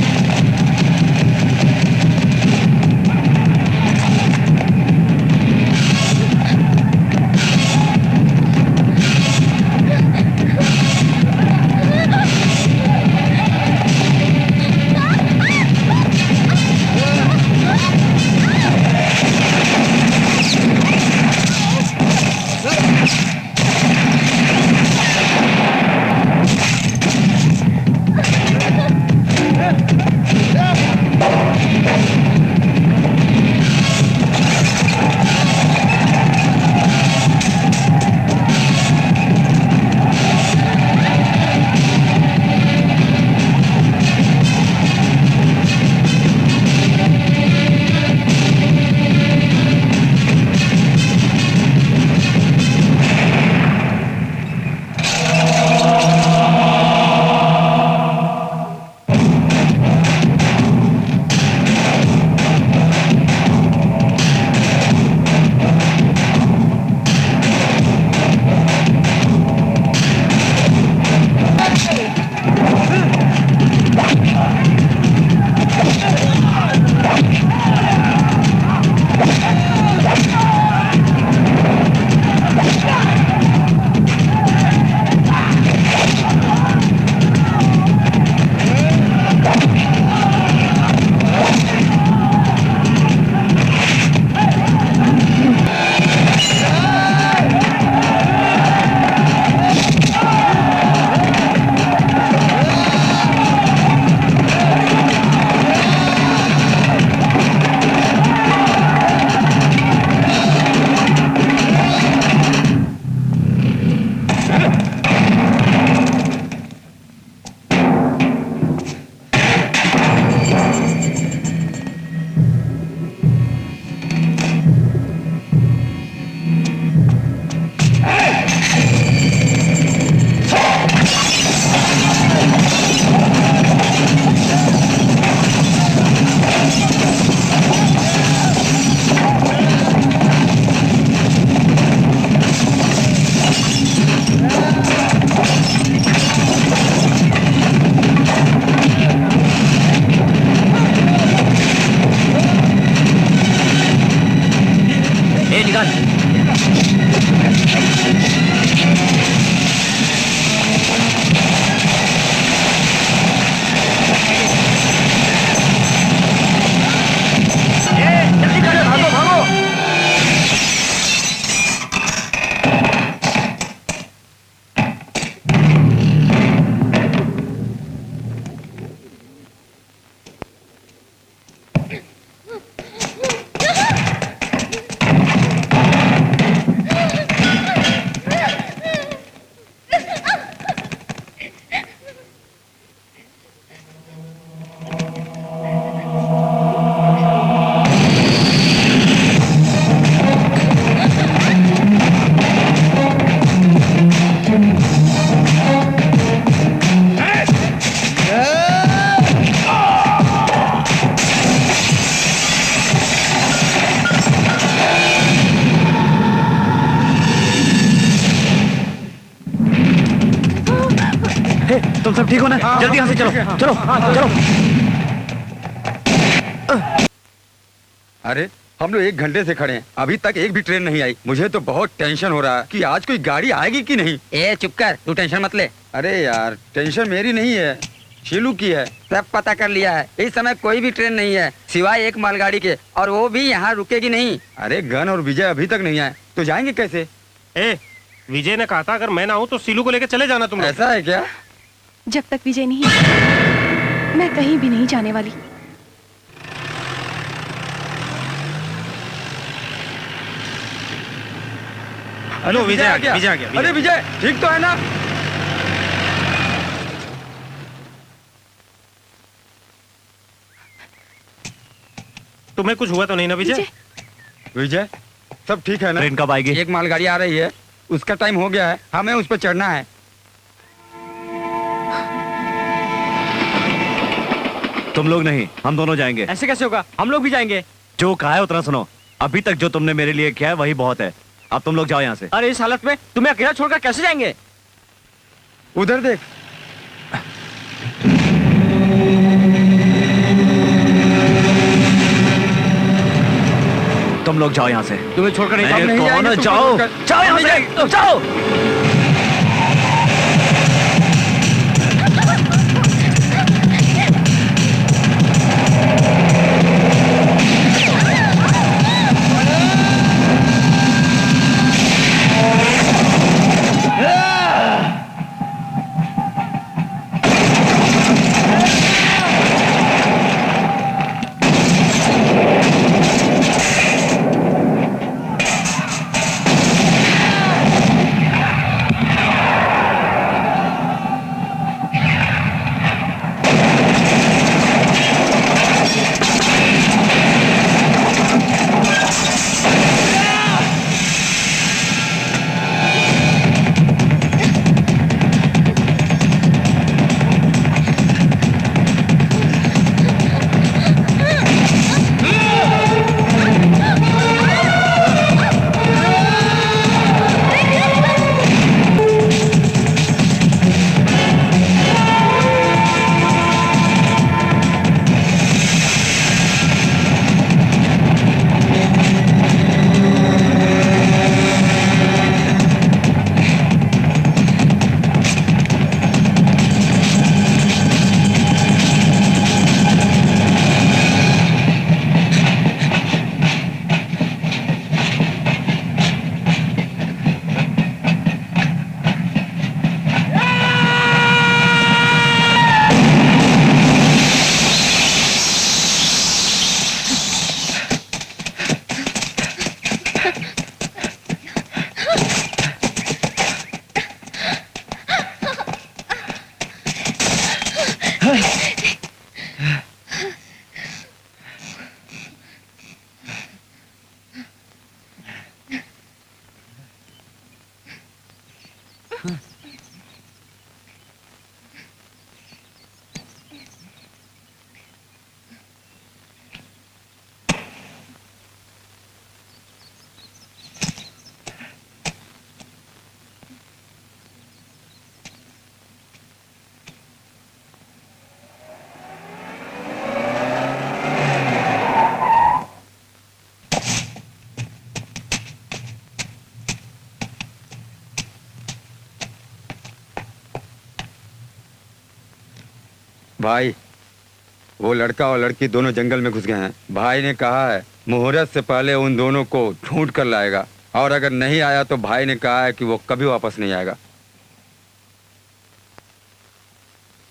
C: तुम सब ठीक हो ना? जल्दी यहाँ से चलो, चलो, चलो।
J: अरे हम लोग 1 घंटे से खड़े हैं, अभी तक एक भी ट्रेन नहीं आई। मुझे तो बहुत टेंशन हो रहा है कि आज कोई गाड़ी आएगी कि नहीं।
K: ए चुप कर, तू टेंशन मत ले।
J: अरे यार, टेंशन मेरी नहीं है, शीलू की है।
K: सब पता कर लिया है, इस समय कोई भी ट्रेन नहीं है सिवाय एक मालगाड़ी के, और वो भी यहाँ रुकेगी नहीं।
J: अरे गन और विजय अभी तक नहीं आए, तो जाएंगे कैसे?
D: ए विजय ने कहा था अगर मैं ना हूँ तो सीलू को लेकर चले जाना तुम लोग।
J: ऐसा है क्या?
E: जब तक विजय नहीं मैं कहीं भी नहीं जाने वाली।
D: हेलो विजय आ गया, विजय आ गया।
J: अरे विजय ठीक तो है ना?
D: तुम्हें कुछ हुआ तो नहीं ना विजय?
J: विजय सब ठीक है ना?
C: ट्रेन कब आएगी?
J: एक मालगाड़ी आ रही है, उसका टाइम हो गया है, हमें उस पर चढ़ना है।
C: तुम लोग नहीं, हम दोनों जाएंगे।
K: ऐसे कैसे होगा? हम लोग भी जाएंगे।
C: जो कहा है उतना सुनो। अभी तक जो तुमने मेरे लिए किया है वही बहुत है। अब तुम लोग जाओ यहाँ से।
K: अरे इस हालत में तुम्हें अकेला छोड़कर कैसे जाएंगे?
J: उधर देख।
C: तुम लोग जाओ यहाँ से।
K: तुम्हें छोड़कर नहीं
J: नहीं
C: कौन
J: जाएंगे,
C: है?
J: तुमको
C: जाओ,
J: छोड़कर।
C: जाओ यहाँ से, जाओ।
J: भाई वो लड़का और लड़की दोनों जंगल में घुस गए हैं। भाई ने कहा है मुहूर्त से पहले उन दोनों को ढूंढ कर लाएगा, और अगर नहीं आया तो भाई ने कहा है कि वो कभी वापस नहीं आएगा।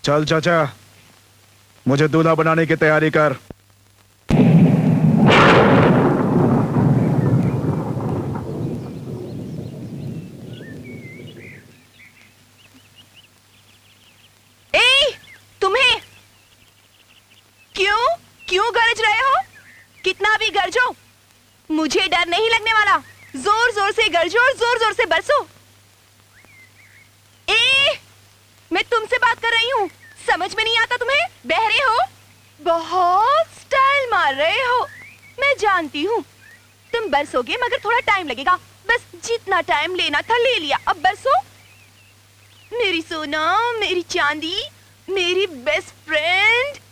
H: चल चाचा, मुझे दूल्हा बनाने की तैयारी कर।
E: क्यों गरज रहे हो? कितना भी गरजो मुझे डर नहीं लगने वाला। जोर जोर से गरजो और जोर जोर से बरसो। मैं तुमसे बात कर रही हूँ, समझ में नहीं आता तुम्हें? बहरे हो, बहुत स्टाइल मार रहे हो। मैं जानती हूँ तुम बरसोगे, मगर थोड़ा टाइम लगेगा। बस जितना टाइम लेना था ले लिया, अब बरसो। मेरी सोना, मेरी चांदी, मेरी बेस्ट फ्रेंड।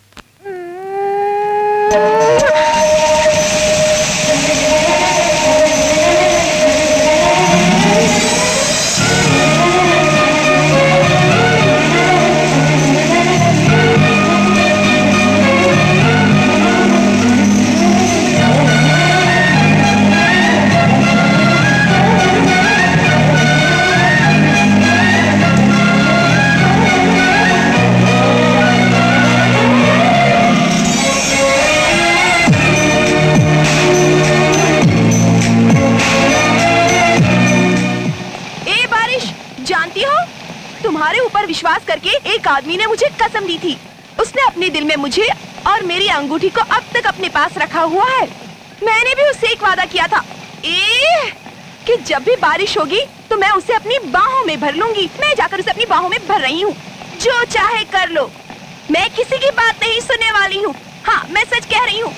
E: तुम्हारे ऊपर विश्वास करके एक आदमी ने मुझे कसम दी थी। उसने अपने दिल में मुझे और मेरी अंगूठी को अब तक अपने पास रखा हुआ है। मैंने भी उससे एक वादा किया था कि जब भी बारिश होगी तो मैं उसे अपनी बाहों में भर लूंगी। मैं जाकर उसे अपनी बाहों में भर रही हूँ। जो चाहे कर लो, मैं किसी की बात नहीं सुनने वाली हूँ। हाँ, मैं सच कह रही हूँ।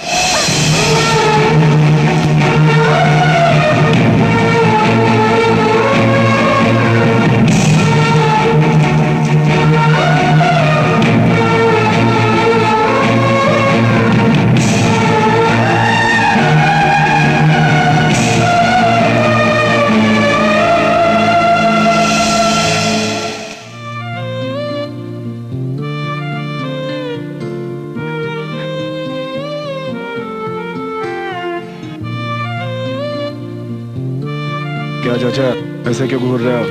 H: क्या चाचा, ऐसे क्यों घूर रहे हो?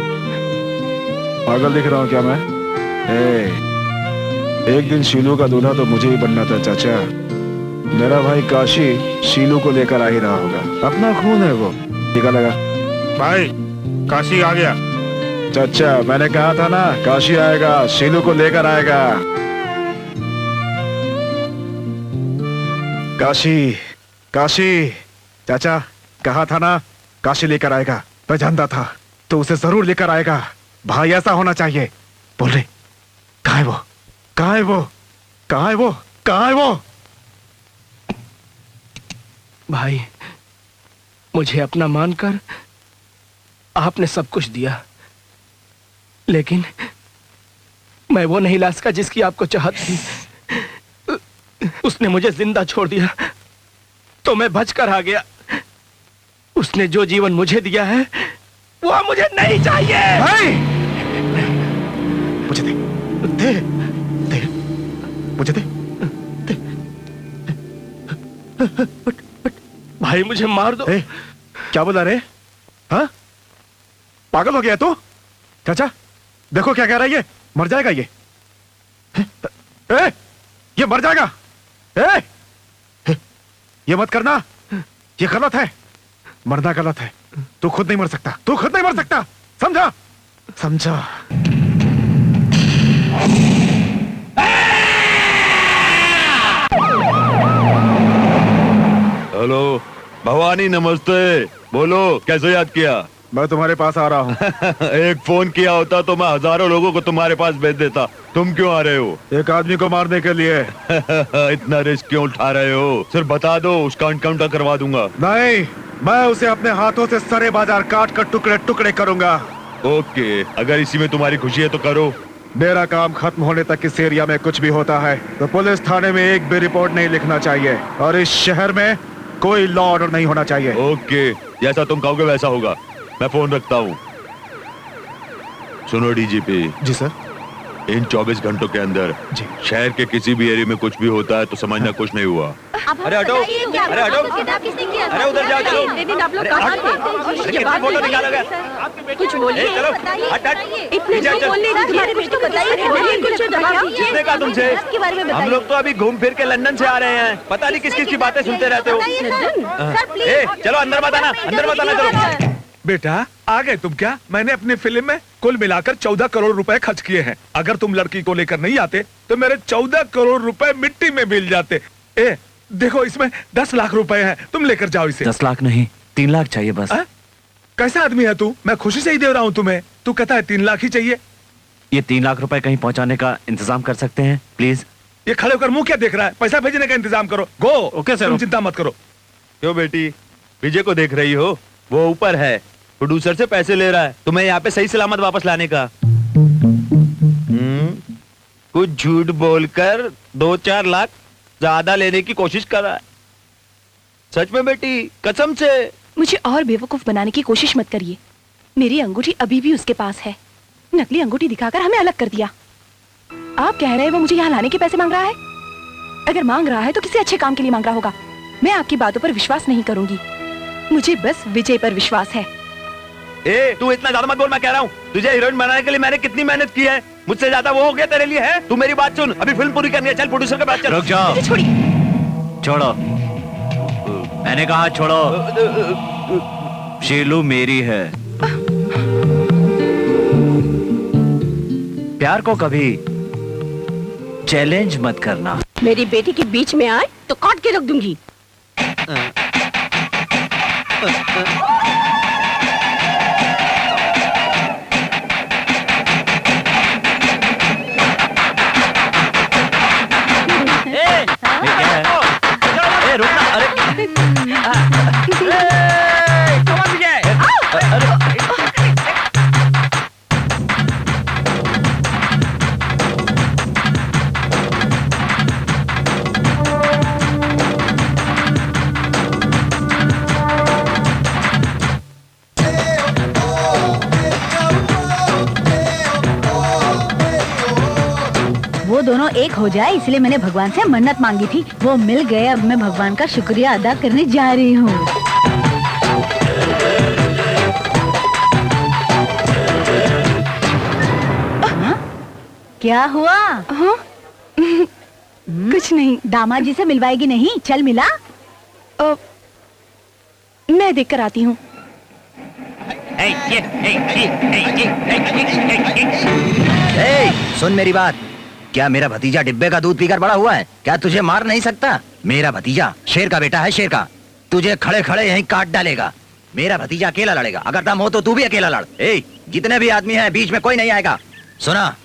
H: पागल दिख रहा हूँ क्या मैं? एक दिन शीलू का दूल्हा तो मुझे ही बनना था चाचा। मेरा भाई काशी शीलू को लेकर आ ही रहा होगा। अपना खून है वो। टीका लगा।
D: भाई, काशी आ गया।
H: चाचा, मैंने कहा था ना, काशी आएगा, शीलू को लेकर आएगा। काशी, काशी, चाचा, कहा था ना, काशी लेकर आएगा। मैं जानता था तो उसे जरूर लेकर आएगा। भाई ऐसा होना चाहिए। बोल रहे, कहाँ है वो? कहाँ है वो? कहाँ है वो? कहाँ है वो?
L: भाई, मुझे अपना मानकर आपने सब कुछ दिया, लेकिन मैं वो नहीं ला सका जिसकी आपको चाहत थी। उसने मुझे जिंदा छोड़ दिया तो मैं बचकर आ गया। उसने जो जीवन मुझे दिया है वो मुझे नहीं चाहिए।
H: भाई, मुझे दे, दे, दे, मुझे दे, दे।
L: भाई, मुझे मार दो।
H: क्या बोला रे? हाँ, पागल हो गया तू? चाचा, देखो क्या कह रहा है ये। मर जाएगा ये। ये मर जाएगा। ये मत करना, ये गलत है। मरना गलत है। तू खुद नहीं मर सकता। तू खुद नहीं मर सकता। समझा? समझा?
F: हेलो भवानी, नमस्ते। बोलो, कैसे याद किया?
H: मैं तुम्हारे पास आ रहा हूँ।
F: एक फोन किया होता तो मैं हजारों लोगों को तुम्हारे पास भेज देता। तुम क्यों आ रहे हो?
H: एक आदमी को मारने के लिए।
F: इतना रिस्क क्यों उठा रहे हो? सिर्फ बता दो, उसका एनकाउंटर करवा दूंगा।
H: नहीं, मैं उसे अपने हाथों से सरे बाजार काट कर टुकड़े टुकड़े करूंगा।
F: ओके, अगर इसी में तुम्हारी खुशी है तो करो।
H: मेरा काम खत्म होने तक इस एरिया में कुछ भी होता है तो पुलिस थाने में एक भी रिपोर्ट नहीं लिखना चाहिए, और इस शहर में कोई लॉ ऑर्डर नहीं होना चाहिए।
F: ओके, जैसा तुम कहोगे वैसा होगा। मैं फोन रखता हूँ। सुनो डीजीपी।
H: जी सर।
F: इन 24 घंटों के अंदर
H: जी
F: शहर के किसी भी एरिया में कुछ भी होता है तो समझना कुछ नहीं हुआ।
K: अरे हटो, अरे हटो, अरे उधर जाओ, चलो। कितना फोटो निकाला गया?
E: कुछ बोलिए।
K: चलो, हट हट।
E: इतने जो बोल रहे तुम्हारे कुछ तो बताइए। कुछ
A: किसने कहा तुमसे?
E: के बारे में
A: हम लोग तो अभी घूम फिर के लंदन से आ रहे हैं। पता नहीं किस किस की बातें सुनते रहते हो। चलो अंदर मत आना, अंदर मत आना, चलो।
B: बेटा, आ गए तुम क्या? मैंने अपनी फिल्म में कुल मिलाकर 14 करोड़ रुपए खर्च किए हैं। अगर तुम लड़की को लेकर नहीं आते तो मेरे 14 करोड़ रुपए मिट्टी में मिल जाते। देखो, इसमें 10 लाख रुपए हैं, तुम लेकर जाओ इसे।
C: 10 लाख नहीं, 3 लाख चाहिए बस।
B: कैसा आदमी है तू? मैं खुशी से ही दे रहा हूँ तुम्हें। तू कहता है 3 लाख ही चाहिए।
C: ये 3 लाख रुपए कहीं पहुंचाने का इंतजाम कर सकते हैं प्लीज?
B: ये खड़े होकर मुंह क्या देख रहा है? पैसा भेजने का इंतजाम करो। गो।
D: Okay sir.
B: तुम चिंता मत करो।
F: क्यों बेटी, विजय को देख रही हो? वो ऊपर है, प्रोड्यूसर से पैसे ले रहा है तुम्हें यहाँ पे सही सलामत वापस लाने का।
A: कुछ झूठ बोलकर 2-4 लाख ज्यादा लेने की कोशिश कर रहा है। सच में बेटी, कसम से।
E: मुझे और बेवकूफ बनाने की कोशिश मत करिए। मेरी अंगूठी अभी भी उसके पास है। नकली अंगूठी दिखाकर हमें अलग कर दिया। आप कह रहे हैं वो मुझे यहाँ लाने के पैसे मांग रहा है? अगर मांग रहा है तो किसी अच्छे काम के लिए मांग रहा होगा। मैं आपकी बातों पर विश्वास नहीं करूंगी। मुझे बस विजय पर विश्वास है।
A: ए, तू इतना ज्यादा मत बोल। मैं कह रहा हूँ, तुझे हीरोइन बनाने के लिए मैंने कितनी मेहनत की है। मुझसे ज्यादा वो हो गया तेरे लिए है। तू मेरी बात सुन, अभी फिल्म पूरी करनी है। चल प्रोड्यूसर के पास चल।
C: रुक जाओ।
E: मुझे छोड़िए।
C: छोड़ो, मैंने कहा छोड़ो। शीलू मेरी है। प्यार को कभी चैलेंज मत करना।
I: मेरी बेटी के बीच में आए तो काट के रख दूंगी।
C: रुकना। अरे
I: वो दोनों एक हो जाए इसलिए मैंने भगवान से मन्नत मांगी थी। वो मिल गए। अब मैं भगवान का शुक्रिया अदा करने जा रही हूँ। क्या हुआ?
E: हाँ? कुछ नहीं।
I: दामाद जी से मिलवाएगी नहीं? चल मिला।
E: मैं देख कर आती हूँ।
G: सुन मेरी बात। क्या मेरा भतीजा डिब्बे का दूध पीकर बड़ा हुआ है? क्या तुझे मार नहीं सकता? मेरा भतीजा शेर का बेटा है, शेर का। तुझे खड़े खड़े यहीं काट डालेगा। मेरा भतीजा अकेला लड़ेगा। अगर दम हो तो तू भी अकेला लड़। जितने भी आदमी हैं बीच में कोई नहीं आएगा। सुना,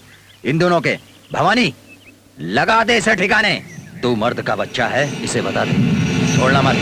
G: इन दोनों के भवानी लगा दे इसे ठिकाने। तू मर्द का बच्चा है, इसे बता दे, छोड़ना मत।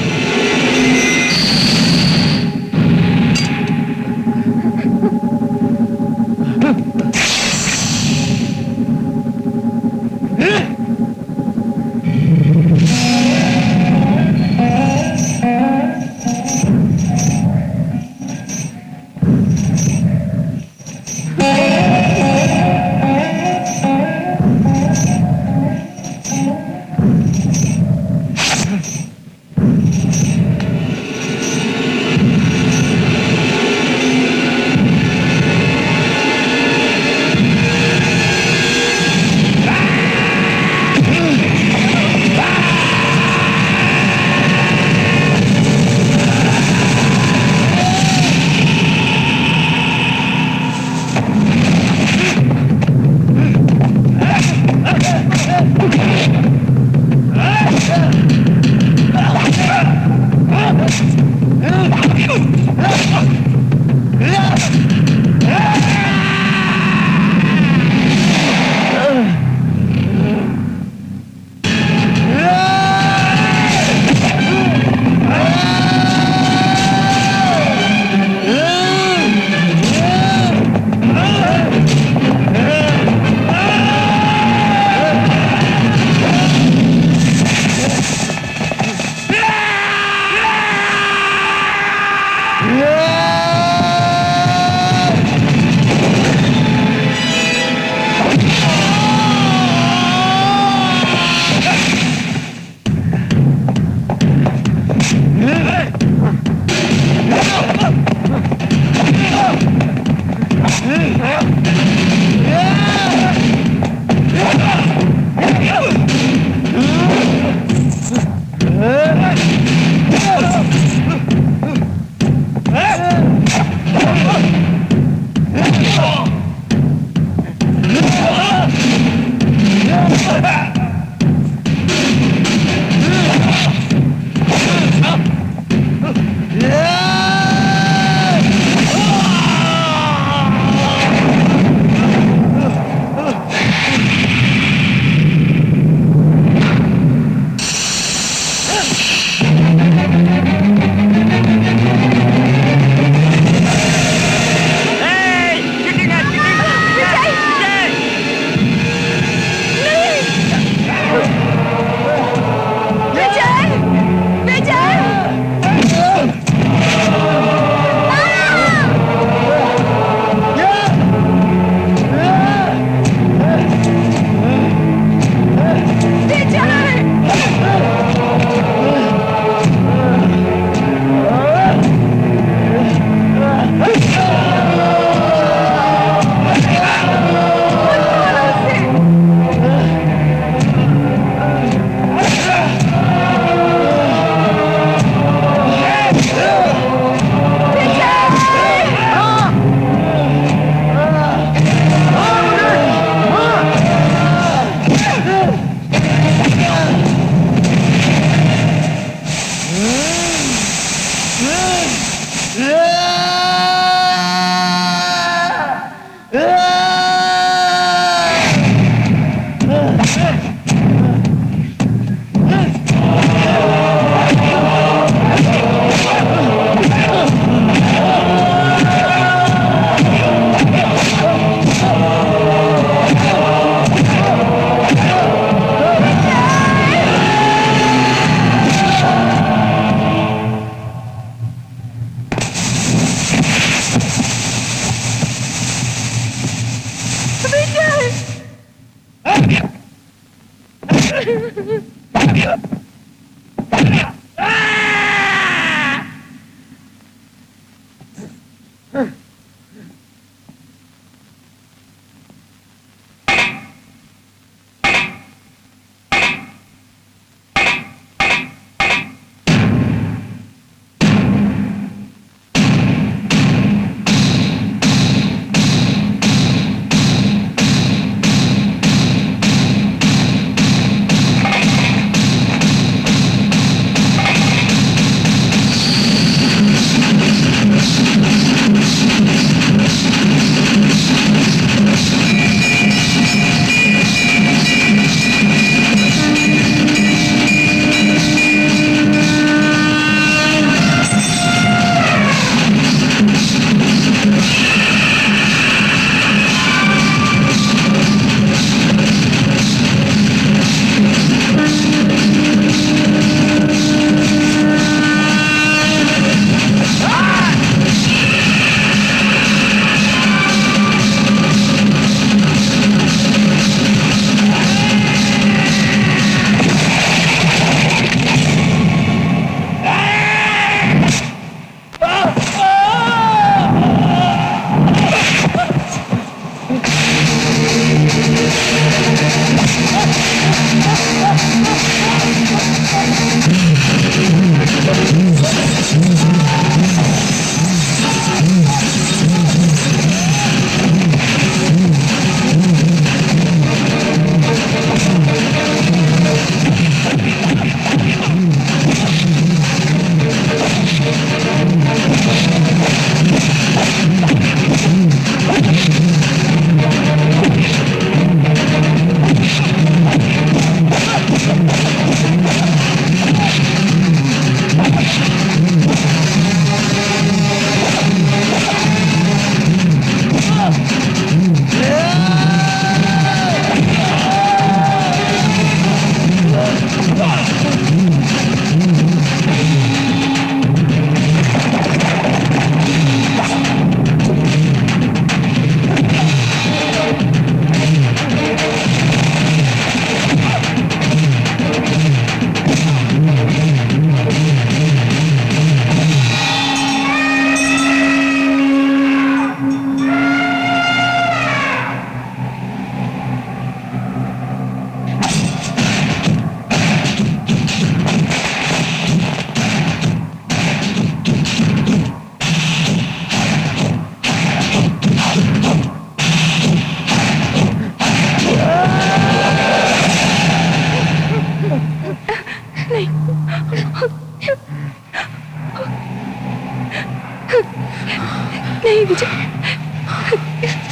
E: नहीं विजय,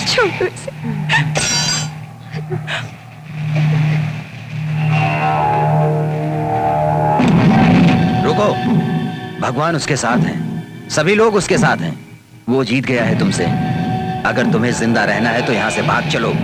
E: छोड़ दो इसे।
G: रुको, भगवान उसके साथ हैं, सभी लोग उसके साथ हैं। वो जीत गया है तुमसे। अगर तुम्हें जिंदा रहना है तो यहाँ से भाग चलो।